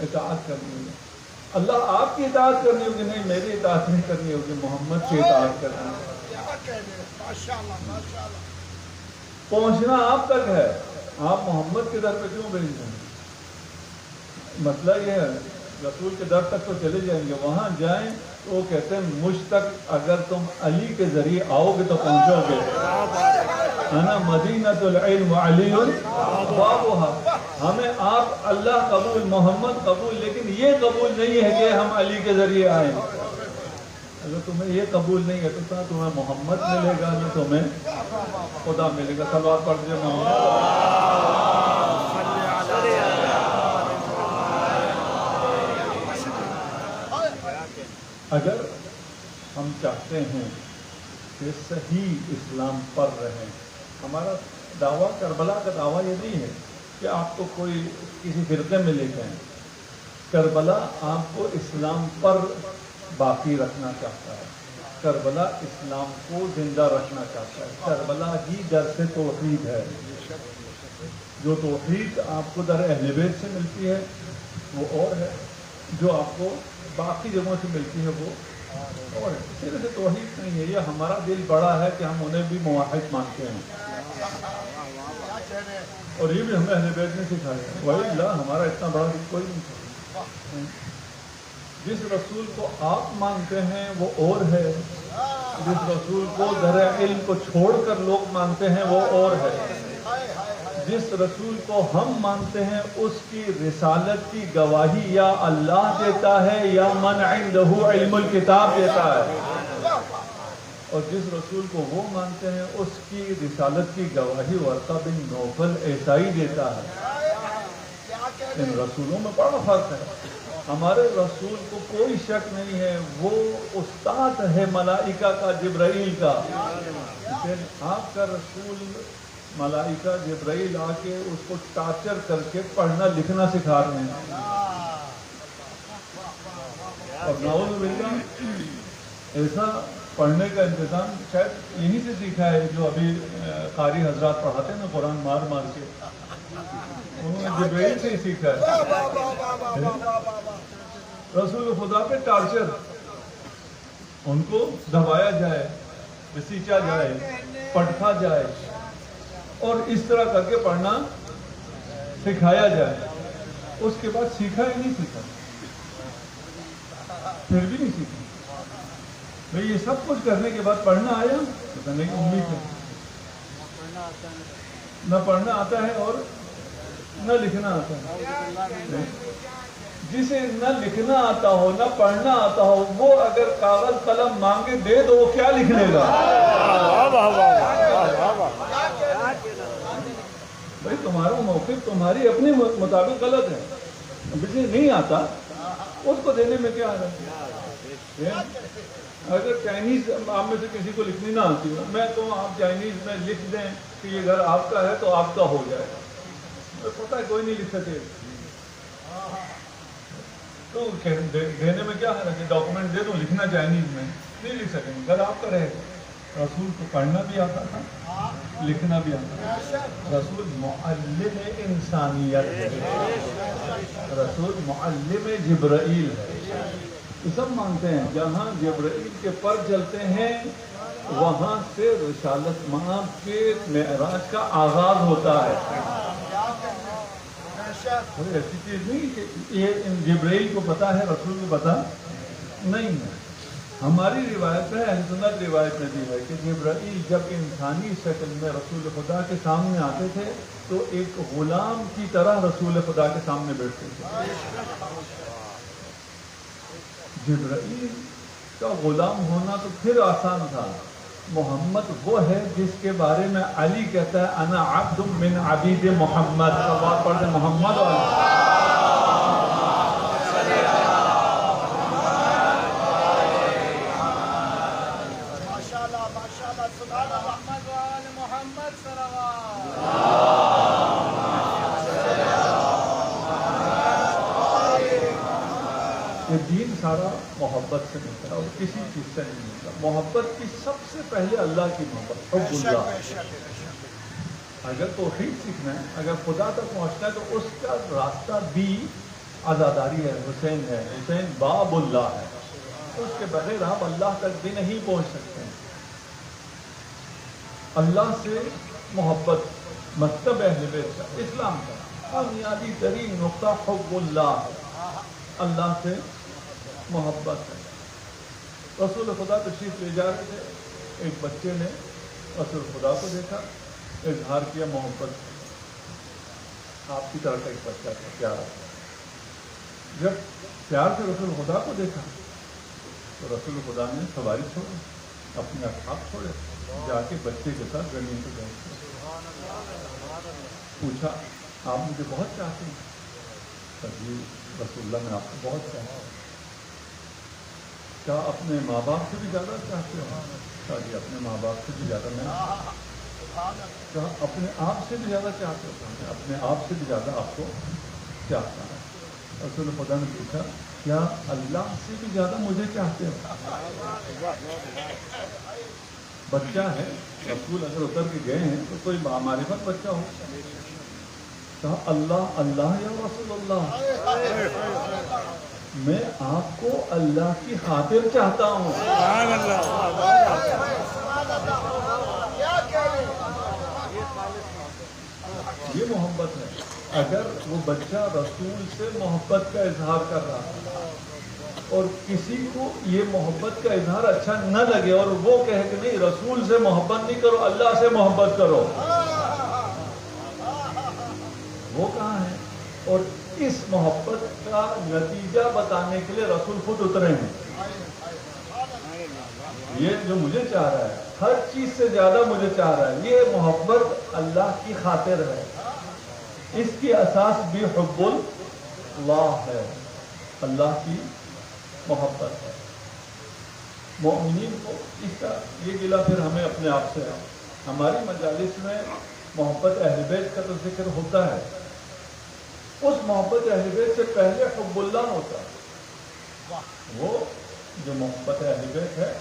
اطاعت کرنی ہوگی، اللہ آپ کی اطاعت کرنی ہوگی، نہیں میری اطاعت نہیں کرنی ہوگی، محمد کی اطاعت کرنی ہوگی۔ کیا کہنے ماشاءاللہ ماشاءاللہ پہنچنا آپ تک ہے، آپ محمد کے در پہ کیوں بھیج رہے ہیں؟ مسئلہ یہ ہے رسول کے در تک تو چلے جائیں گے، وہاں جائیں تو وہ کہتے ہیں مجھ تک اگر تم علی کے ذریعے آؤ گے تو پہنچو گے۔ انا مدینۃ العلم علی بابھا، ہمیں آپ اللہ قبول محمد قبول، لیکن یہ قبول نہیں ہے کہ ہم علی کے ذریعے آئیں۔ اگر تمہیں یہ قبول نہیں ہے تو کیا تمہیں محمد ملے گا نہ تمہیں خدا ملے گا۔ صلوات پڑھ دیجیے محمد۔ اگر ہم چاہتے ہیں کہ صحیح اسلام پر رہیں، ہمارا دعویٰ کربلا کا دعویٰ یہ نہیں ہے کہ آپ کو کوئی کسی فرقے میں لے جائیں، کربلا آپ کو اسلام پر باقی رکھنا چاہتا ہے، کربلا اسلام کو زندہ رکھنا چاہتا ہے، کربلا ہی درس توحید ہے۔ جو توحید آپ کو در اہل بیت سے ملتی ہے وہ اور ہے، جو آپ کو باقی جگہوں سے ملتی ہے وہ اور صرف توحید نہیں ہے. یہ ہمارا دل بڑا ہے کہ ہم انہیں بھی موحد مانتے ہیں, اور یہ بھی ہمیں اہل بیت نے سکھایا ہے. وہی اللہ ہمارا اتنا بڑا دل کوئی نہیں تھا. جس رسول کو آپ مانتے ہیں وہ اور ہے, جس رسول کو در علم کو چھوڑ کر لوگ مانتے ہیں وہ اور ہے. جس رسول کو ہم مانتے ہیں اس کی رسالت کی گواہی یا اللہ دیتا ہے یا من عنده علم الکتاب دیتا ہے, اور جس رسول کو وہ مانتے ہیں اس کی رسالت کی گواہی ورقہ بن نوفل ایسا ہی دیتا ہے. ان رسولوں میں بڑا فرق ہے. ہمارے رسول کو کوئی شک نہیں ہے, وہ استاد ہے ملائکہ کا, جبرائیل کا. لیکن آپ کا رسول ملائکہ جبرائیل آ کے اس کو ٹارچر کر کے پڑھنا لکھنا سکھا رہے ہیں, اور نعوذ باللہ ایسا پڑھنے کا انتظام شاید یہیں سے سیکھا ہے جو ابھی قاری حضرات پڑھاتے ہیں نا قرآن مار مار کے, انہوں نے جبرائیل سے ہی سیکھا ہے. رسول خدا پہ ٹارچر, ان کو دبایا جائے, بسیچا جائے, پٹکا جائے, اور اس طرح کر کے پڑھنا سکھایا جائے. اس کے بعد سیکھا ہی نہیں سیکھا, پھر بھی نہیں سیکھا. بھئی یہ سب کچھ کرنے کے بعد پڑھنا آیا پتہ نہیں کہ امید ہے, نہ پڑھنا آتا ہے اور نہ لکھنا آتا ہے. جسے نہ لکھنا آتا ہو نہ پڑھنا آتا ہو وہ اگر کاغذ قلم مانگے دے دو وہ کیا لکھ لے گا؟ بھائی تمہارا موقف تمہاری اپنے مطابق غلط ہے. جسے نہیں آتا اس کو دینے میں کیا ہے؟ اگر چائنیز آپ میں سے کسی کو لکھنی نہ آتی ہو, میں تو آپ چائنیز میں لکھ دیں کہ یہ گھر آپ کا ہے تو آپ کا ہو جائے گا. پتہ ہے کوئی نہیں لکھ سکے تو دینے میں کیا ہے کہ ڈاکومنٹ دے دو, لکھنا چائنیز میں نہیں لکھ سکیں گے, گھر آپ کا رہے گا. رسول کو پڑھنا بھی آتا تھا, لکھنا بھی آتا تھا. رسول معلم انسانیت ہے, رسول معلم جبرائیل ہے. یہ سب مانتے ہیں جہاں جبرائیل کے پر چلتے ہیں وہاں سے رسالت مآب کے معراج کا آغاز ہوتا ہے. ایسی چیز نہیں کہ یہ جبرائیل کو پتا ہے رسول کو پتا نہیں ہے. ہماری روایت ہے, اہل سنت روایت میں بھی ہے کہ جبرائیل جب انسانی شکل میں رسول خدا کے سامنے آتے تھے تو ایک غلام کی طرح رسول خدا کے سامنے بیٹھتے تھے. جبرائیل کا غلام ہونا تو پھر آسان تھا. محمد وہ ہے جس کے بارے میں علی کہتا ہے انا عبد من عبید محمد. بات پڑھتے محمد یہ دین سارا محبت سے ملتا ہے اور کسی چیز سے نہیں ملتا. محبت کی سب سے پہلے اللہ کی محبت, حب اللہ. اگر توحید سیکھنا ہے, اگر خدا تک پہنچنا ہے تو اس کا راستہ بھی عزاداری ہے, حسین ہے, حسین باب اللہ ہے. اس کے بغیر آپ اللہ تک بھی نہیں پہنچ سکتے ہیں. اللہ سے محبت مکتب اہل بیت کا, اسلام کا بنیادی ترین نقطہ حب اللہ ہے. اللہ سے محبت ہے. رسول خدا تشریف لے جا رہے تھے, ایک بچے نے رسول خدا کو دیکھا, اظہار کیا محبت. آپ کی طرح کا ایک بچہ تھا, پیارا. جب پیار سے رسول خدا کو دیکھا تو رسول خدا نے سواری چھوڑی, اپنے اصحاب چھوڑے, جا کے بچے کے ساتھ زمین پہ بیٹھ پوچھا آپ مجھے بہت چاہتے ہیں؟ جی رسول اللہ میں آپ کو بہت چاہتا ہوں. کیا اپنے ماں باپ سے بھی زیادہ چاہتے ہو؟ جی اپنے ماں باپ سے بھی زیادہ. میں کیا اپنے آپ سے بھی زیادہ چاہتے ہو؟ اپنے آپ سے بھی زیادہ آپ کو چاہتا ہے. رسول خدا نے پوچھا کیا اللہ سے بھی زیادہ مجھے چاہتے ہو؟ بچہ ہے, رسول اگر اتر کے گئے ہیں تو کوئی معرفت بچہ ہو. کہا اللہ اللہ یا رسول اللہ. میں آپ کو اللہ کی خاطر چاہتا ہوں. یہ محبت ہے. اگر وہ بچہ رسول سے محبت کا اظہار کر رہا ہے اور کسی کو یہ محبت کا اظہار اچھا نہ لگے اور وہ کہے کہ نہیں رسول سے محبت نہیں کرو, اللہ سے محبت کرو, وہ کہاں ہے؟ اور اس محبت کا نتیجہ بتانے کے لیے رسول خود اترے ہیں. یہ جو مجھے چاہ رہا ہے, ہر چیز سے زیادہ مجھے چاہ رہا ہے, یہ محبت اللہ کی خاطر ہے. اس کی اساس بھی حب اللہ ہے, اللہ کی محبت ہے. مومنین کو اس کا یہ گلہ پھر ہمیں اپنے آپ سے ہے. ہماری مجالس میں محبت اہل بیت کا تو ذکر ہوتا ہے, اس محبت اہل بیت سے پہلے حب اللہ ہوتا ہے. وہ جو محبت اہل بیت ہے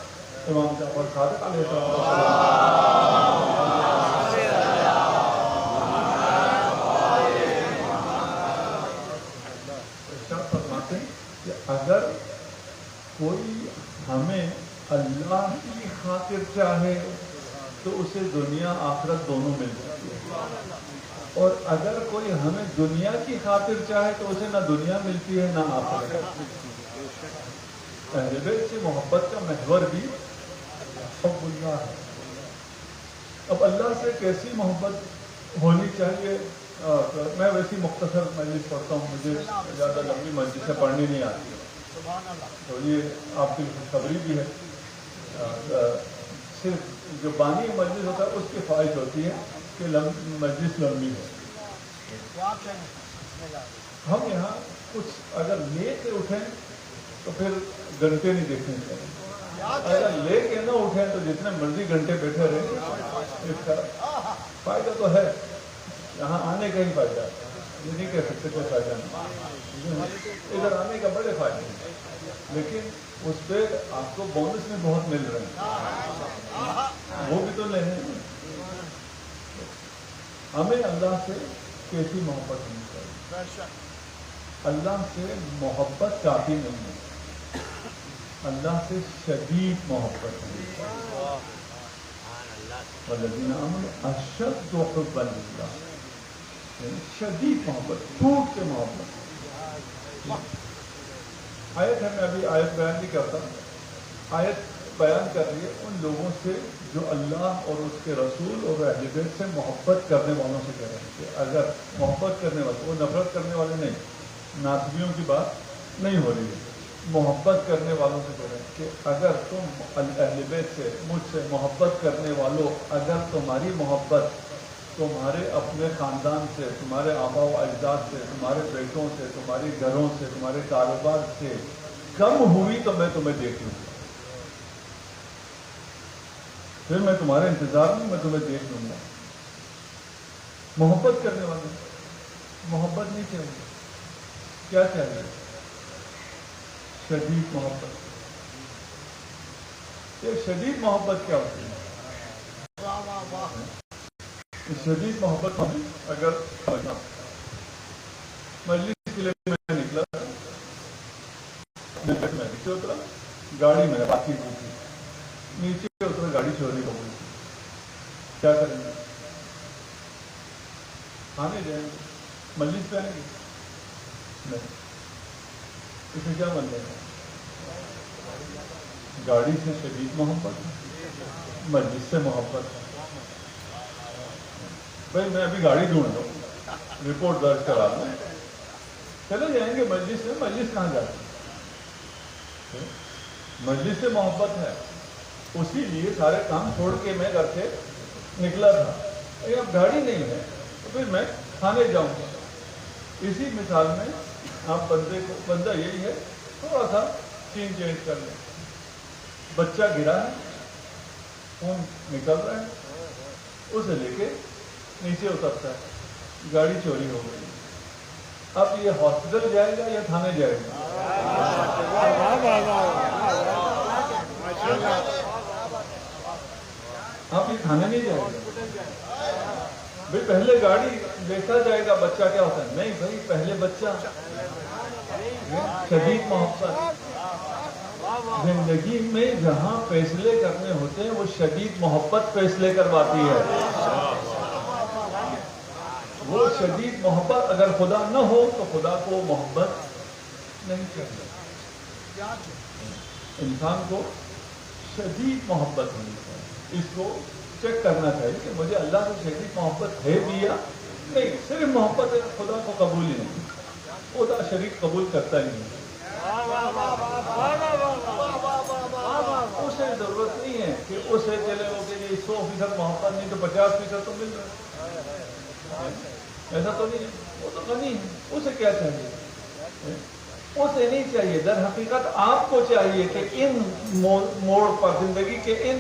امام جعفر صادق علیہ السلام فرماتے ہیں کہ اگر کوئی ہمیں اللہ کی خاطر چاہے تو اسے دنیا آخرت دونوں مل جاتی ہے, اور اگر کوئی ہمیں دنیا کی خاطر چاہے تو اسے نہ دنیا ملتی ہے نہ آخرت. اہل بیت سے محبت کا محور بھی حب اللہ ہے. اب اللہ سے کیسی محبت ہونی چاہیے؟ میں ویسی مختصر مجلس پڑھتا ہوں, مجھے زیادہ لمبی مجلسیں پڑھنی نہیں آتی, تو یہ آپ کی خوشخبری بھی ہے. صرف جو بانی مجلس ہوتا ہے اس کی خواہش ہوتی ہے کہ مجلس لمبی ہے. ہم یہاں کچھ اگر لے کے اٹھیں تو پھر گھنٹے نہیں دیکھنے چاہیے, اگر لے کے نہ اٹھیں تو جتنے مرضی گھنٹے بیٹھے رہیں. اس کا فائدہ تو ہے, یہاں آنے کا ہی فائدہ ہے, یہ نہیں کہہ سکتے کوئی فائدہ نہیں. ادھر آنے کا بڑے فائدے ہیں, لیکن اس پہ آپ کو بونس میں بہت مل رہے ہیں, وہ بھی تو لینے. ہمیں اللہ سے کیسی محبت ہونی چاہیے؟ اللہ سے محبت کافی نہیں ہے, اللہ سے شدید محبت ہونی چاہیے. والذین آمنوا اشد حبا للہ, شدید محبت, ٹوٹ کے محبت. آیت ہے, میں ابھی آیت بیان نہیں کرتا, آیت بیان کر رہی ہے ان لوگوں سے جو اللہ اور اس کے رسول اور اہل بیت سے محبت کرنے والوں سے کہہ رہے ہیں کہ اگر محبت کرنے والے, وہ نفرت کرنے والے نہیں, ناسبیوں کی بات نہیں ہو رہی ہے, محبت کرنے والوں سے کہہ رہے ہیں کہ اگر تم اہل بیت سے, مجھ سے محبت کرنے والوں, اگر تمہاری محبت تمہارے اپنے خاندان سے, تمہارے آبا و اجداد سے, تمہارے بیٹوں سے, تمہاری گھروں سے, تمہارے کاروبار سے کم ہوئی تو میں تمہیں دیکھ لوں, پھر میں تمہارے انتظار میں, میں تمہیں دیکھ لوں گا. محبت کرنے والے محبت نہیں چاہیے, کیا چاہیے؟ شدید محبت. یہ شدید محبت کیا ہوتی ہے؟ شدید محبت اگر مجلس کے لیے میں نکلا, نیچے اترا, گاڑی میں باقی ہوئی تھی, نیچے اترا, گاڑی چوری ہو گئی, کیا کریں گے؟ آنے جائیں گے, مجلس پہ آئیں گے نہیں, اسے کیا بن جائے گا؟ گاڑی سے شدید محبت, مجلس سے محبت. بھائی میں ابھی گاڑی ڈھونڈ لوں, رپورٹ درج کرا لوں, چلے جائیں گے مجلس میں. مجلس کہاں جاتے ہیں؟ مجلس سے محبت ہے, اسی لیے سارے کام چھوڑ کے میں گھر سے نکلا تھا. اب گاڑی نہیں ہے تو پھر میں کھانے جاؤں گا. اسی مثال میں آپ بندہ یہی ہے, تھوڑا سا سین چینج کر لیں. بچہ گرا ہے, خون نکل رہا ہے, اسے لے کے نیچے اترتا ہے, گاڑی چوری ہو گئی. اب یہ ہاسپٹل جائے گا یا تھانے جائے گا؟ آپ یہ تھانے نہیں جائے گا. بھائی پہلے گاڑی دیکھا جائے گا بچہ کیا ہوتا ہے. نہیں بھائی, پہلے بچہ شدید محبت زندگی میں جہاں فیصلے کرنے ہوتے ہیں وہ شدید محبت فیصلے کرواتی ہے. وہ شدید محبت اگر خدا نہ ہو تو خدا کو محبت نہیں کرنا. انسان کو شدید محبت ہونی چاہیے. اس کو چیک کرنا چاہیے کہ مجھے اللہ سے شدید محبت ہے بھی یا نہیں. صرف محبت ہے خدا کو قبول ہی نہیں. خدا شریک قبول کرتا ہی نہیں. اسے ضرورت نہیں ہے کہ اسے چلے ہو کہ 100% محبت نہیں تو 50% تو مل رہا ہے. ایسا تو نہیں ہے. وہ تو غنی ہے. اسے کیا چاہیے؟ اسے نہیں چاہیے. در حقیقت آپ کو چاہیے کہ ان موڑ پر زندگی کے ان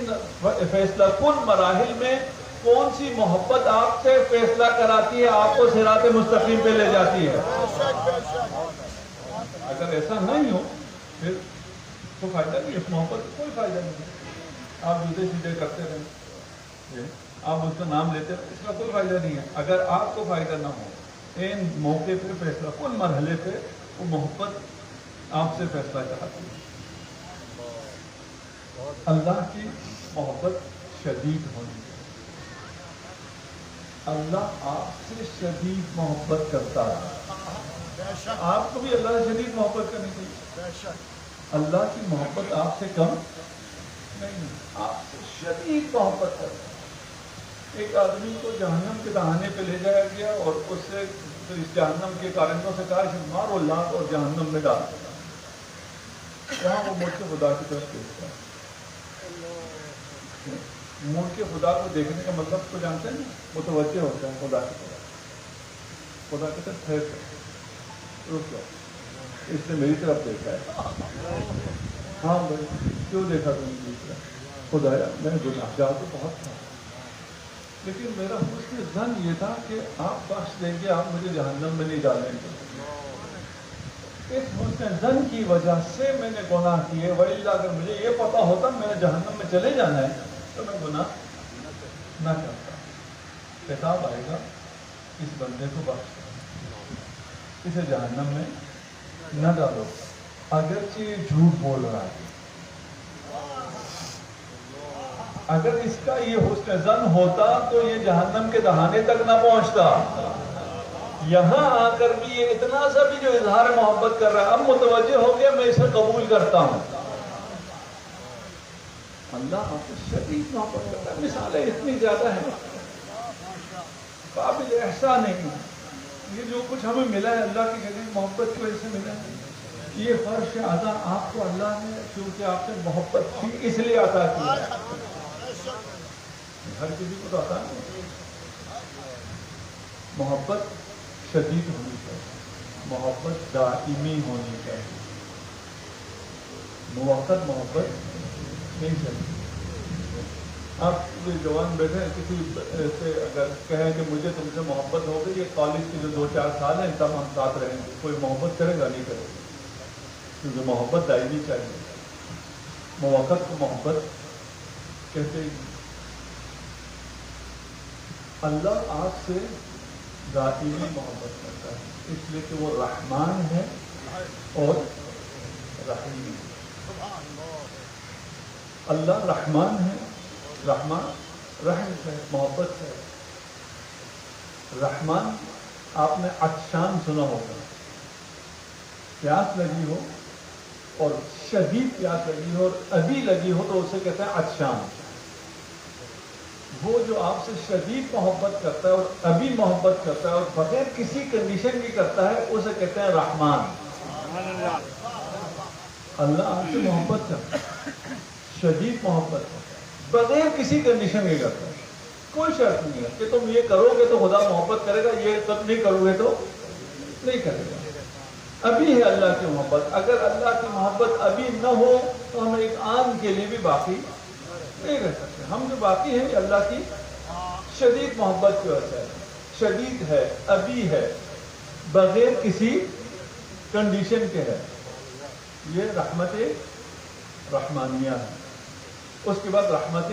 فیصلہ کن مراحل میں کون سی محبت آپ سے فیصلہ کراتی ہے, آپ کو صراط مستقیم پہ لے جاتی ہے. اگر ایسا نہیں ہو پھر تو فائدہ نہیں. اس محبت کا کوئی فائدہ نہیں. آپ جدے سیدھے کرتے رہیں, آپ اس کا نام لیتے رہیں, اس کا کوئی فائدہ نہیں ہے. اگر آپ کو فائدہ نہ ہو ان موقع پہ فیصلہ کن مرحلے پہ وہ محبت آپ سے فیصلہ کراتی ہے. اللہ کی محبت شدید ہونی چاہیے. اللہ آپ سے شدید محبت کرتا ہے. آپ کو بھی اللہ سے شدید محبت کرنی چاہیے. اللہ کی محبت آپ سے کم نہیں, آپ سے شدید محبت کرتا ہے. ایک آدمی کو جہنم کے دہانے پہ لے جایا گیا اور اس سے اس جہنم کے کارندوں سے کہا کہ مارو لاکھ اور جہنم میں ڈال. وہاں وہ مڑ کے خدا کی طرف دیکھتا ہے. مڑ کے خدا کو دیکھنے کا مطلب تو جانتے ہیں نا, متوجہ ہوتا ہے خدا کی طرف. خدا کی طرف ٹھہر کر رک جاؤ, اس نے میری طرف دیکھا ہے. ہاں بھائی کیوں دیکھا تم نے میری طرف؟ خدایا میں گناہگار تو بہت تھا, لیکن میرا حسن ظن یہ تھا کہ آپ بخش دیں گے, آپ مجھے جہنم میں نہیں ڈالیں گے. اس حسن ظن کی وجہ سے میں نے گناہ کیے. وَإِلَّا اگر مجھے یہ پتا ہوتا میں نے جہنم میں چلے جانا ہے تو میں گناہ نہ کرتا. کتاب آئے گا اس بندے کو بخش دو, اسے جہنم میں نہ ڈالو, اگرچہ یہ جھوٹ بول رہا ہے. اگر اس کا یہ حسن ظن ہوتا تو یہ جہنم کے دہانے تک نہ پہنچتا. یہاں آ کر بھی یہ اتنا سا بھی جو اظہار محبت کر رہا ہے, اب متوجہ ہو گیا میں اسے قبول کرتا ہوں. اللہ آپ کو شدید محبت کرتا ہے. مثالیں اتنی زیادہ ہیں, قابل احسان نہیں. یہ جو کچھ ہمیں ملا ہے اللہ کی شدید محبت کی وجہ سے ملا ہے. یہ فرش عطا آپ کو اللہ نے کیونکہ آپ سے محبت تھی اس لیے عطا کی ہے. ہر کسی کو تو عطا نہیں. محبت شدید ہونی چاہیے, محبت دائمی ہونی چاہیے, موقت محبت نہیں چاہیے. آپ جوان بیٹھے ہیں, کسی سے اگر کہیں کہ مجھے تم سے محبت ہو گئی, یہ کالج کے جو 2-4 سال ہیں تب ہم ساتھ رہیں گے, کوئی محبت کرے گا؟ نہیں کرے گا, کیونکہ محبت دائمی چاہیے. موقت کو محبت کہتے ہیں. اللہ آپ سے دائمی محبت کرتا ہے اس لیے کہ وہ رحمان ہے اور رحیم ہے. اللہ رحمان ہے, رحمان رحم ہے, محبت ہے. رحمان آپ نے عطشان سنا ہوگا, پیاس لگی ہو اور شدید پیاس لگی ہو اور ابھی لگی ہو تو اسے کہتے ہیں عطشان. وہ جو آپ سے شدید محبت کرتا ہے اور ابھی محبت کرتا ہے اور بغیر کسی کنڈیشن کی کرتا ہے اسے کہتے ہیں رحمان. اللہ آپ سے محبت کرتا ہے, شدید محبت کرتا ہے, بغیر کسی کنڈیشن کے کرتا ہے. کوئی شرط نہیں ہے کہ تم یہ کرو گے تو خدا محبت کرے گا, یہ تب نہیں کرو گے تو نہیں کرے گا. ابھی ہے اللہ کی محبت. اگر اللہ کی محبت ابھی نہ ہو تو ہم ایک آن کے لیے بھی باقی نہیں رہ سکتے. ہم جو باقی ہیں یہ اللہ کی شدید محبت کی وجہ سے شدید ہے, ابھی ہے, بغیر کسی کنڈیشن کے ہے. یہ رحمت رحمانیہ ہے. اس کے بعد رحمت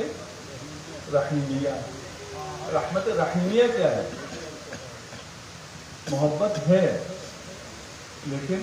رحیمیہ ہے. رحمت رحیمیہ کیا ہے؟ محبت ہے لیکن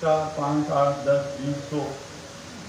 4, 5, 8, 10, 20, 100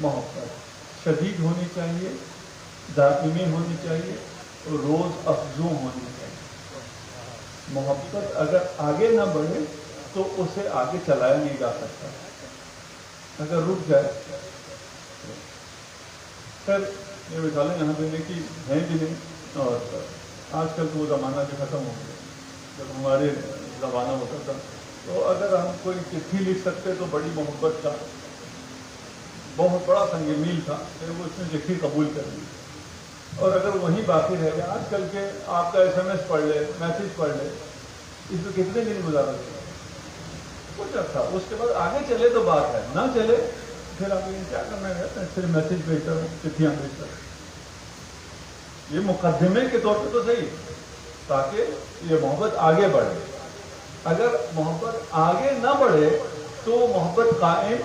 محبت شدید ہونی چاہیے، دائمی ہونی چاہیے، اور روز افزوں ہونی چاہیے۔ محبت اگر آگے نہ بڑھے تو اسے آگے چلایا نہیں جا سکتا، اگر رک جائے۔ خیر یہ مثالیں یہاں دینے کی ہیں بھی نہیں، اور آج کل تو وہ زمانہ بھی ختم ہو گیا۔ جب ہمارے زمانہ ہوتا تھا تو اگر ہم کوئی چٹھی لکھ سکتے تو بڑی محبت کا بہت بڑا سنگ میل تھا کہ وہ اس نے چٹھی قبول کر لی، اور اگر وہیں باقی رہ گیا، آج کل کے آپ کا SMS پڑھ لے، میسج پڑھ لے، اس میں کتنے دن گزارا کچھ اچھا، اس کے بعد آگے چلے تو بات ہے، نہ چلے پھر آپ کیا کرنا ہے، صرف میسج بھیجتا ہوں، چٹھیاں بھیجتا ہوں۔ یہ مقدمے کے طور پہ تو صحیح، تاکہ یہ محبت آگے بڑھے۔ اگر محبت آگے نہ بڑھے تو محبت قائم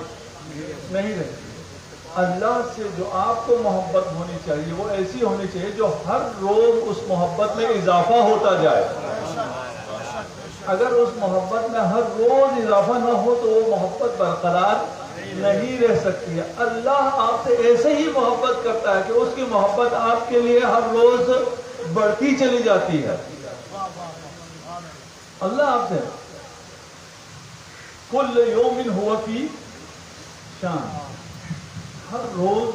نہیں رہتی۔ اللہ سے جو آپ کو محبت ہونی چاہیے وہ ایسی ہونی چاہیے جو ہر روز اس محبت میں اضافہ ہوتا جائے۔ اگر اس محبت میں ہر روز اضافہ نہ ہو تو وہ محبت برقرار نہیں رہ سکتی ہے۔ اللہ آپ سے ایسے ہی محبت کرتا ہے کہ اس کی محبت آپ کے لیے ہر روز بڑھتی چلی جاتی ہے۔ اللہ آپ سے کل یوم ہوا فی شان، ہر روز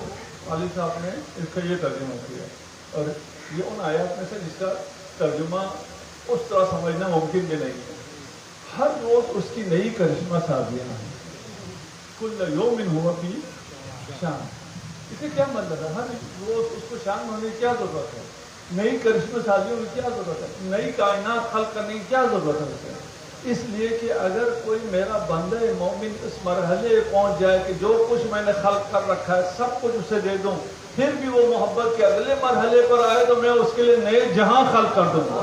والد صاحب نے اس کا یہ ترجمہ کیا، اور یہ ان آیات میں سے جس کا ترجمہ اس طرح سمجھنا ممکن بھی نہیں ہے۔ ہر روز اس کی نئی کرشمہ سازیاں ہیں، کل یوم ہوا فی شان۔ اسے کیا مطلب ہے؟ ہر روز اس کو شان ہونے کی کیا ضرورت ہے؟ نئی کرشمہ سازیوں کی کیا ضرورت ہے؟ نئی کائنات خلق کرنے کی کیا ضرورت ہے اسے؟ اس لیے کہ اگر کوئی میرا بندہ مومن اس مرحلے پہنچ جائے کہ جو کچھ میں نے خلق کر رکھا ہے سب کچھ اسے دے دوں، پھر بھی وہ محبت کے اگلے مرحلے پر آئے تو میں اس کے لیے نئے جہاں خلق کر دوں گا۔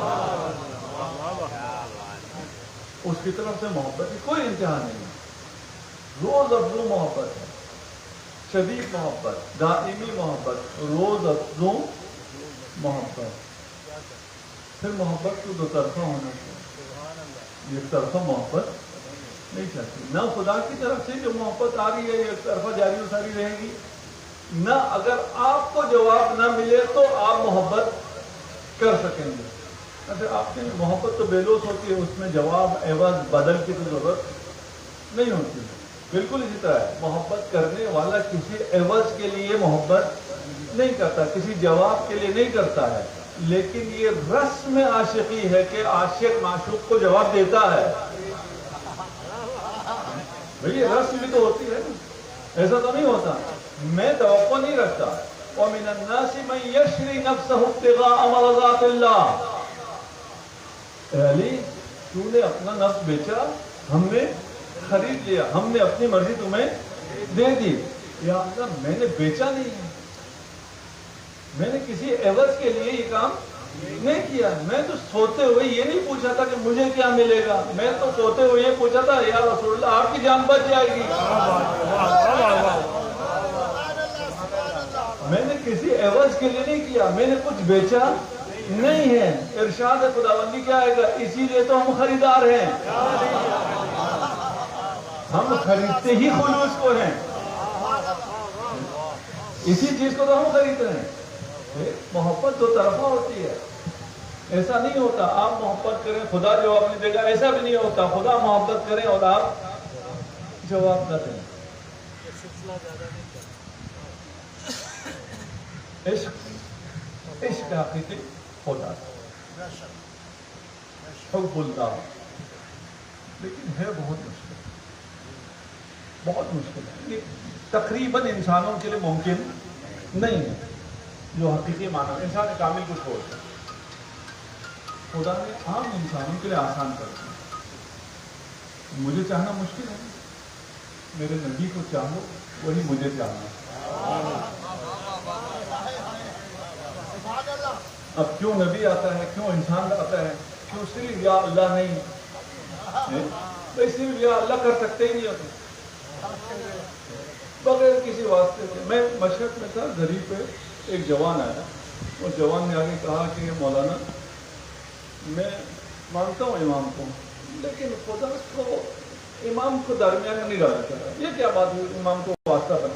اس کی طرف سے محبت کی کوئی انتہا نہیں ہے۔ روز افزوں محبت ہے، شدید محبت، دائمی محبت، روز افزوں محبت۔ پھر محبت کو دو طرفہ ہونا چاہیے، ایک طرفہ محبت نہیں چاہتی۔ نہ خدا کی طرف سے جو محبت آ رہی ہے ایک طرفہ جاری و ساری رہے گی، نہ اگر آپ کو جواب نہ ملے تو آپ محبت کر سکیں گے۔ اچھا آپ کی محبت تو بے لوث ہوتی ہے، اس میں جواب عوض بدل کی تو ضرورت نہیں ہوتی۔ بالکل اسی طرح ہے، محبت کرنے والا کسی عوض کے لیے محبت نہیں کرتا، کسی جواب کے لیے نہیں کرتا ہے، لیکن یہ رسم عاشقی ہے کہ عاشق معشوق کو جواب دیتا ہے۔ بھئی رسم بھی تو ہوتی ہے نا، ایسا تو نہیں ہوتا۔ میں توقع نہیں رکھتا، وَمِنَ النَّاسِ مَن يَشْرِي نَفْسَهُ ابْتِغَاءَ مَرْضَاتِ اللَّهِ۔ اے علی تو نے اپنا نفس بیچا، ہم نے خرید لیا، ہم نے اپنی مرضی تمہیں دے دی۔ یا اللہ میں نے بیچا نہیں ہے، میں نے کسی عوض کے لیے یہ کام نہیں کیا۔ میں تو سوتے ہوئے یہ نہیں پوچھا تھا کہ مجھے کیا ملے گا، میں تو سوتے ہوئے یہ پوچھا تھا یا رسول اللہ آپ کی جان بچ جائے گی۔ میں نے کسی عوض کے لیے نہیں کیا، میں نے کچھ بیچا نہیں ہے۔ ارشاد خداوندی کیا آئے گا، اسی لیے تو ہم خریدار ہیں، ہم خریدتے ہی خلوص کو ہیں، اسی چیز کو تو ہم خریدتے ہیں۔ محبت دو طرفہ ہوتی ہے، ایسا نہیں ہوتا آپ محبت کریں خدا جواب نہیں دے گا، ایسا بھی نہیں ہوتا خدا محبت کریں اور آپ جواب نہ دیں۔ عشق حقیقی ہوتا ہے، حب اللہ، لیکن ہے بہت مشکل، بہت مشکل ہے، یہ تقریباً انسانوں کے لیے ممکن نہیں ہے۔ جو حقیقی معنی انسان کامل کو چھوڑ دیں، خدا نے عام انسانوں کے لیے آسان کر دیا۔ مجھے چاہنا مشکل ہے، میرے نبی کو چاہو وہی مجھے چاہنا۔ اب کیوں نبی آتا ہے، کیوں انسان آتا ہے، کیوں صرف یا اللہ نہیں؟ صرف یا اللہ کر سکتے ہی نہیں ہوتے بغیر کسی واسطے سے۔ میں مشرق میں تھا، گھری پہ ایک جوان آیا، اور جوان نے آگے کہا کہ مولانا میں مانتا ہوں امام کو، لیکن خدا کو امام کو درمیان میں نہیں ڈالنا چاہتا۔ یہ کیا بات ہوئی امام کو واسطہ بنا؟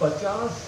50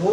2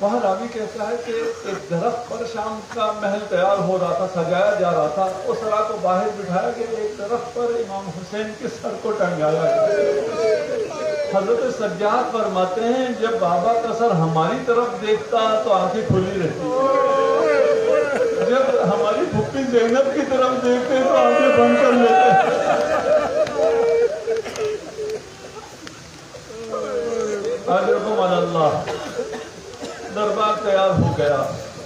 وہاں راوی کہتا ہے کہ ایک درخت پر شام کا محل تیار ہو رہا تھا، سجایا جا رہا تھا، اس طرح کو باہر بٹھایا کہ ایک درخت پر امام حسین کے سر کو ٹنگایا گیا۔ حضرت سجاد فرماتے ہیں جب بابا کا سر ہماری طرف دیکھتا تو آنکھیں کھلی رہتی، جب ہماری پھپھی زینب کی طرف دیکھتے تو آنکھیں بند کر لیتے۔ اجرکم علی اللہ۔ دربار تیار ہو گیا،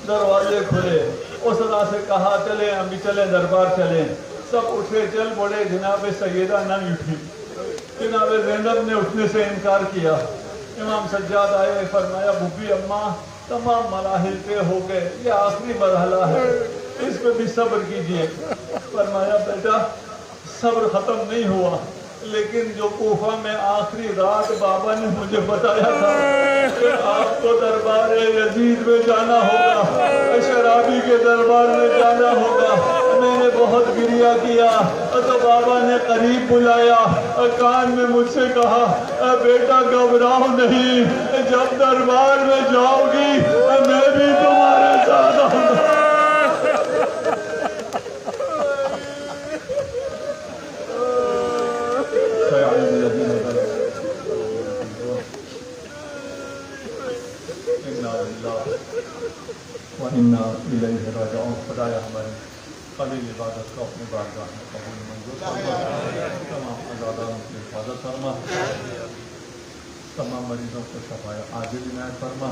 دروازے کھلے، اس طرح سے کہا چلیں ابھی چلیں دربار چلیں، سب اٹھے چل پڑے۔ جناب سیدہ نہ اٹھی، جناب زینب نے اٹھنے سے انکار کیا۔ امام سجاد آئے، فرمایا بھوبی اماں تمام مراحل پہ ہو گئے، یہ آخری مرحلہ ہے، اس پہ بھی صبر کیجیے۔ فرمایا بیٹا صبر ختم نہیں ہوا، لیکن جو کوفہ میں آخری رات بابا نے مجھے بتایا تھا کہ آپ کو دربار یزید میں جانا ہوگا، شرابی کے دربار میں جانا ہوگا، میں نے بہت گریہ کیا تو بابا نے قریب بلایا، کان میں مجھ سے کہا بیٹا گھبراؤ نہیں، جب دربار میں جاؤ گی میں بھی تمہارے ساتھ آؤں گا۔ وَإِنَّا إِلَيْهِ رَاجِعُونَ۔ خدایا ہماری قلیل عبادت کو اپنے بارگاہ میں قبول منظور فرما، تمام عزاداروں کی حفاظت فرما، تمام مریضوں کو شفاء عاجل عنایت فرما،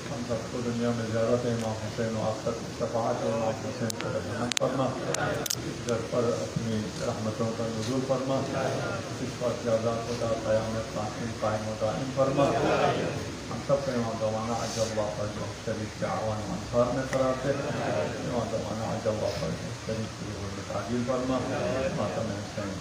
ہم سب کو دنیا میں زیارت امام حسین و آخرت میں شفاعت امام حسین کو رحمت فرما، گھر پر اپنی رحمتوں کا نزول فرما، اس وقت زیادہ خدا قیامت قائم و دائم فرما، ہم سب کو امام زمانہ عجل واپس شریف کے آوان منصار میں قرار دے، امام زمانہ عجل واپس شریف کی روح میں تعجیل فرما، ماتم حسین۔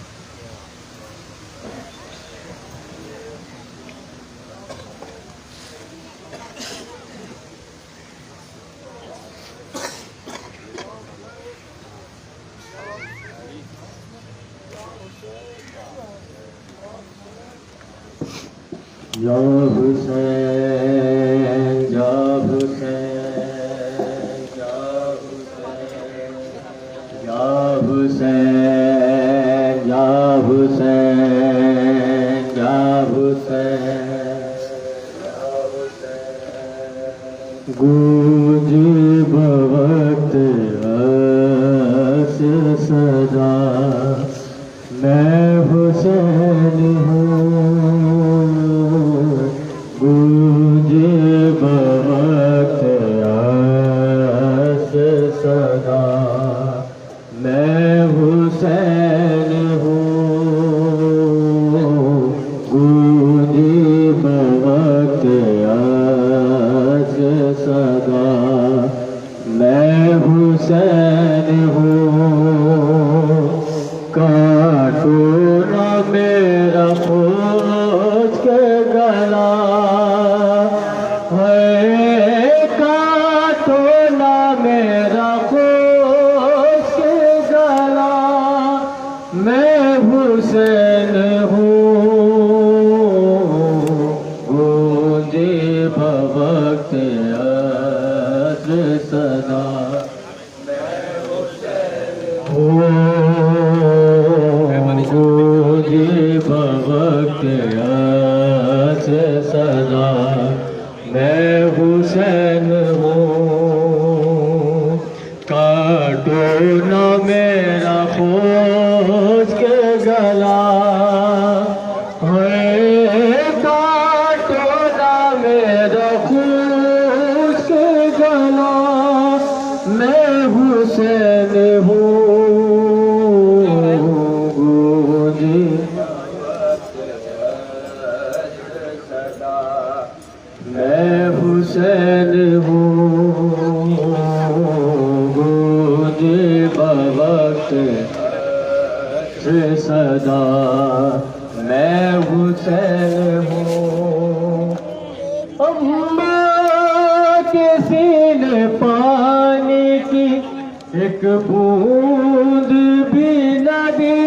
یا حسین یا حسین یا حسین یا حسین یا حسین گونج بوقت عصر صدا میں حسین ہوں، گونج بوقت عصر صدا میں حسین ہوں، گونج بوقت عصر صدا میں حسین ہوں، کاٹو نہ میرا خود کے گلا ہے، کاٹو نہ میرا خود کے گلا، میں حسین ہوں، گونجے بوقت عصر صدا گونجے بوقت عصر صدا میں حسین ہوں، کاٹو نہ میرا خود کے گلا ہے، کاٹو نہ میرا خود کے گلا، میں حسین ہوں، میں حسین ہوں، گونجے بوقت عصر صدا میں حسین ہوں، اماں کے سینے پانی کی ایک بوند بھی نہ دی،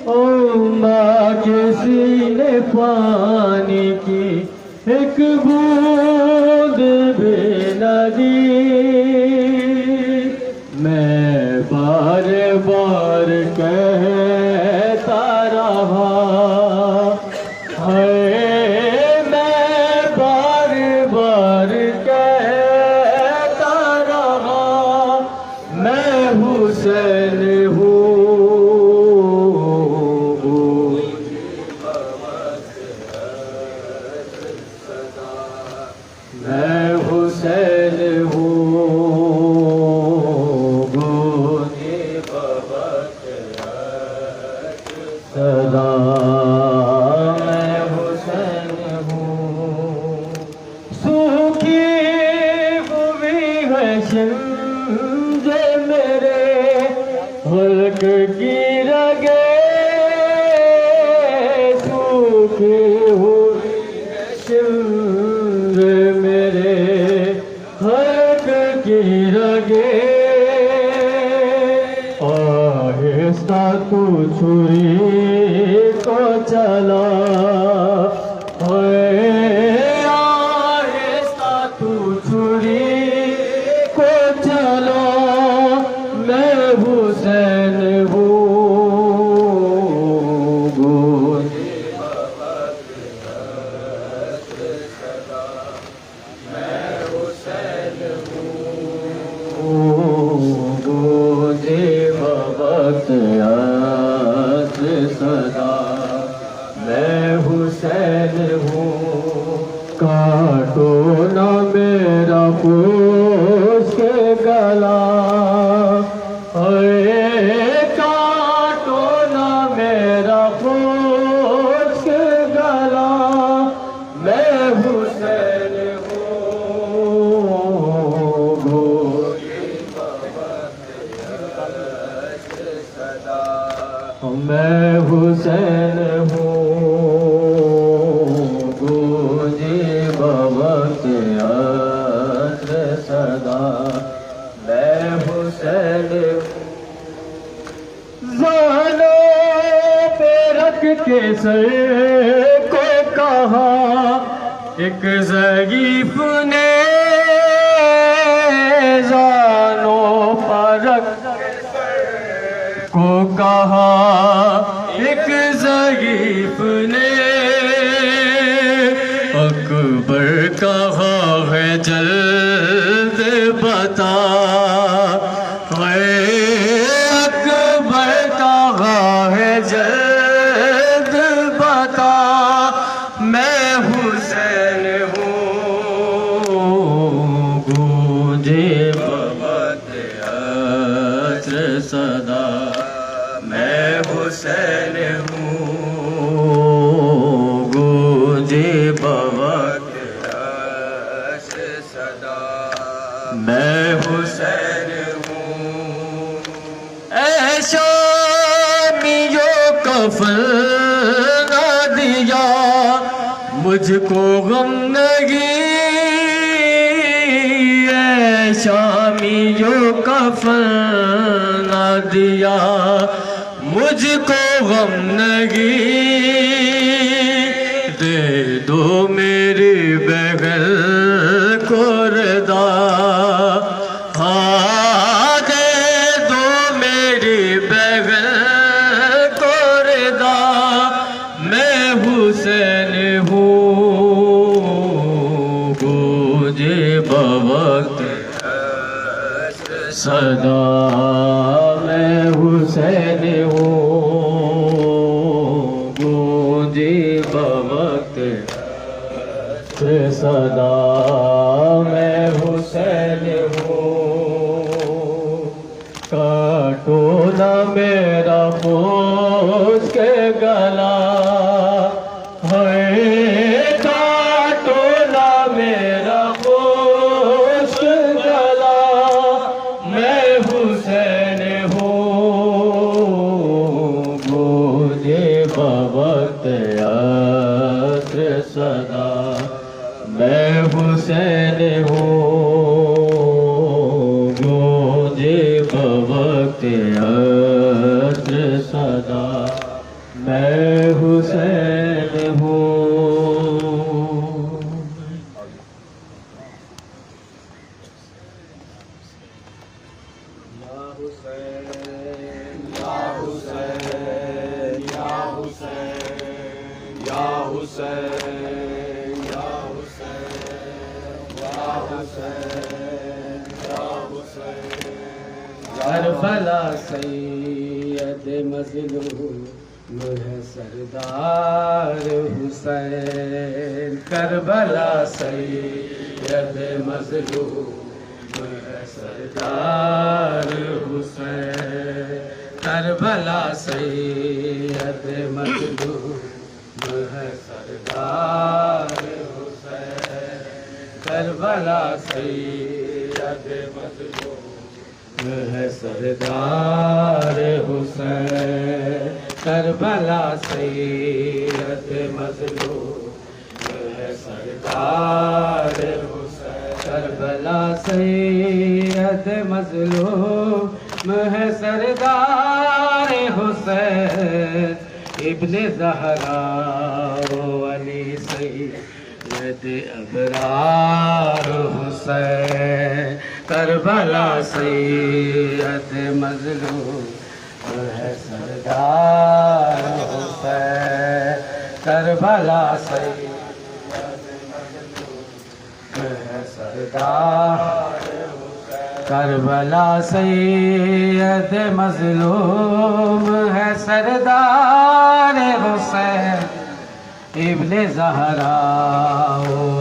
اماں کے سینے پانی کی ایک ایک بوند بھی نہ دی میں بار بار کہتا رہا ہے میں بار بار کہتا رہا میں حسین حلق کی رگے سوکھی ہوئی شمر میرے حلق کی رگے آہستہ تو چھری کو چلا آہستہ تو چھری کو چلا میں حسین ہوں گوجے بوقت عصر صدا میں حسین ہوں کاٹو نہ میرا پوچھ کے گلا کاٹو نہ میرا پوچھ کے گلا میں حسین ہوں میں حسین ہوں گوجے بوقت عصر صدا میں حسین زانوں پہ رکھ کے سر کو کہا ایک ضعیف نے زانوں پر رکھ کو کہا ایک ضعیف نے اکبر کہا ہے جلد بتا اکبر کہا ہے جلد بتا میں حسین ہوں گونجے بوقت عصر صدا میں حسین ہوں گونجے بوقت عصر صدا میں حسین ہوں اے شامیوں کفن نہ دیا مجھ کو غم نگی اے شامیوں کفن نہ دیا مجھ کو غم نگی دے دو میری بغل کو ردا ہاں دے دو میری بغل کو ردا میں حسین ہوں گونجے بوقت صدا میں حسین ہوں گونجے بوقت صدا میں حسین ہوں کاٹو نہ میرا پوچھ کے گلا کاٹو نہ میرا پوچھ کے گلا میں حسین ہوں گونجے بوقت عصر صدا میں حسین ہوں گونجے بوقت عصر صدا میں حسین ہوں یا حسین یا حسین یا حسین یا حسین کربلا سید مظلوم ہے سردار حسین کربلا سید مظلوم ہے سردار حسین کربلا سید مظلوم ہے سردار حسین کربلا سید مظلوم ہے سردار حسین کربلا سید مظلوم ہے سردار حسین کربلا سید مظلوم ہے سردار حسین ابن زہرا علی سید ابرار حسین کربلا سید مظلوم ہے سردار حسین کربلا سید مظلوم ہے سردار کربلا سید مظلوم ہے سردار حسین ابن زہرا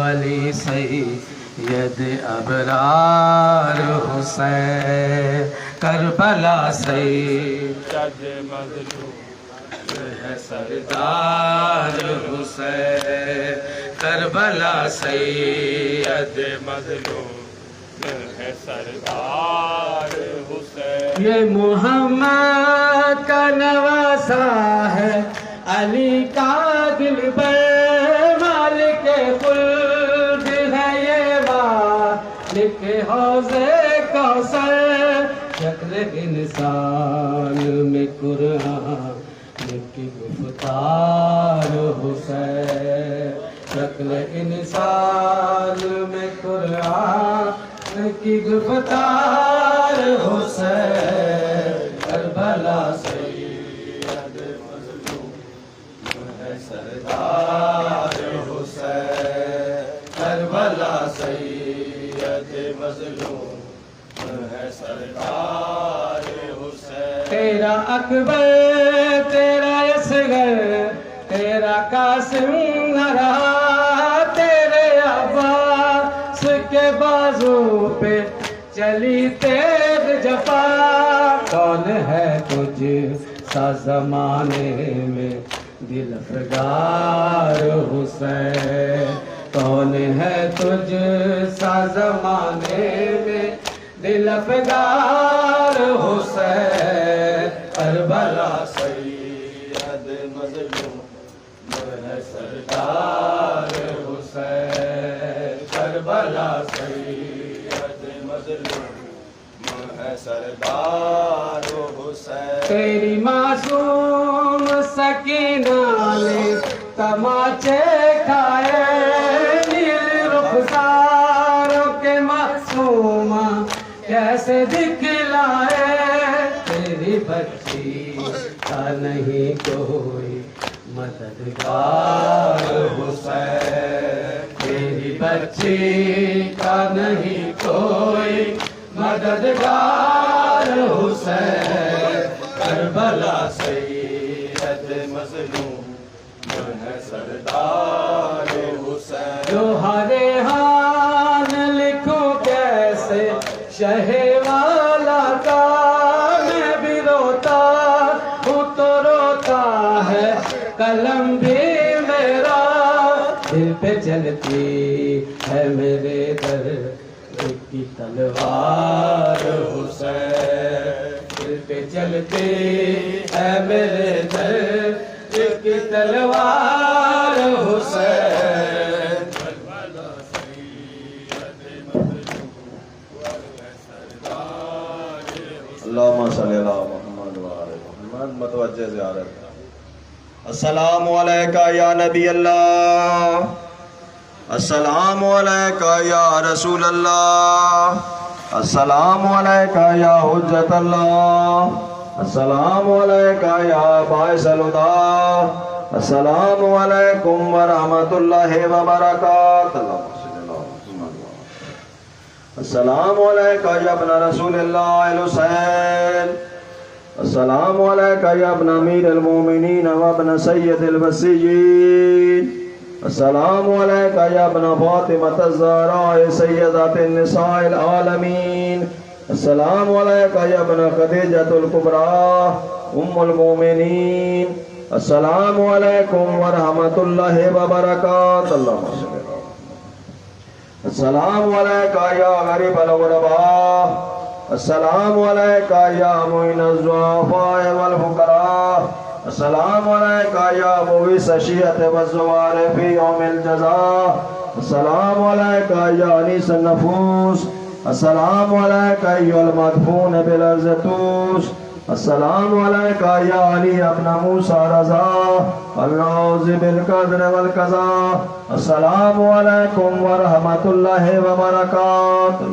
علی سید ابرار حسین کربلا سید مظلوم ہے سردار حسین کربلا سید مظلوم ہے سردار حسین یہ محمد کا نواسا ہے علی کا دلبر مالک خلد ہے یہ مالک حوض کوثر شکل انسان میں قرآن کی گفتار حسین شکل انسان میں قرآن کی گفتار حسین کربلا سید مظلوم ہے سردار حسین کربلا سید مظلوم ہے سردار حسین تیرا اکبر تیرا اصغر تیرا قاسم نہ رہا تیرے عباس کے بازو پہ چلی تیز جفا کون ہے تجھ سا زمانے میں دل افگار حسین کون ہے تجھ سا زمانے میں دل افگار حسین کربلا سید مظلوم ہے سردار حسین کربلا سید مظلوم ہے سردار حسین تیری معصوم سکینہ نے تماچے کھائے نیل رخساروں کے معصوم کیسے دکھلائے تیری بچی کا نہیں کوئی مددگار حسین تیری بچی کا نہیں کوئی مددگار حسین کربلا سید مظلوم ہے سردار حسین جو ہرے ہان لکھوں کیسے شہ والا کا میں بھی روتا ہوں تو روتا ہے قلم بھی میرا دل پہ چلتی ہے میرے در کی تلوار حسین دل پہ چلتی ہے میرے در کی تلوار حسین اللہم صلی اللہ محمد وآلہ محمد متوجہ زیارت السلام علیکہ یا نبی اللہ السلام علیکہ یا رسول اللہ السلام علیکہ یا حجت اللہ السلام علیکہ یا باعث الہدی السلام علیکم ورحمۃ اللہ وبرکاتہ. السلام علیکہ یا ابن رسول اللہ الحسین. السلام علیکہ یا ابن امیر المومنین و ابن سید الوصیین. السلام علیکہ یا ابن فاطمۃ الزہراء سیدۃ النساء العالمین. السلام علیکہ یا ابن خدیجۃ الکبریٰ ام المومنین. السلام علیکم ورحمۃ اللہ وبرکاتہ. السلام علیکہ یا غریب الغرباء. السلام علیکہ یا معین الضعفاء والفقراء. السلام علیکہ یا مغیث الشیعۃ والزوار فی یوم الجزاء. السلام علیکہ یا انیس النفوس. السلام علیکہ ایھا المدفون بالارض طوس. السلام علیکہ یا علی ابن موسیٰ رضا الراضی بالقدر والقضاء. السلام علیکم ورحمۃ اللہ وبرکاتہ.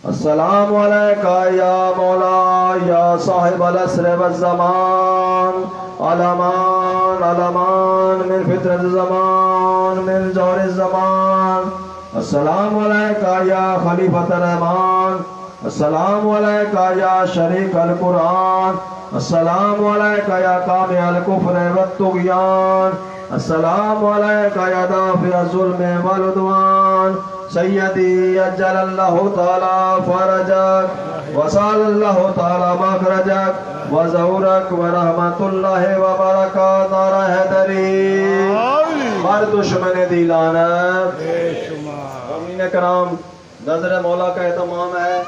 السلام علیکہ یا مولا یا صاحب العصر والزمان. علمان علمان من فتنة الزمان من جور الزمان. السلام علیکہ یا خلیفۃ الرحمان. السلام علیکہ یا شریک القرآن. السلام علیکہ یا قامع الکفر والطغیان. السلام علیکہ یا دافع الظلم والعدوان. سیدی اجل اللہ تعالی فرجک وسال اللہ تعالی مخرجک وزورک ورحمت اللہ وبرکاتہ. نعرہ حیدری ہر دشمن دی لعنت. مومنین کرام، نظر مولا کا اہتمام ہے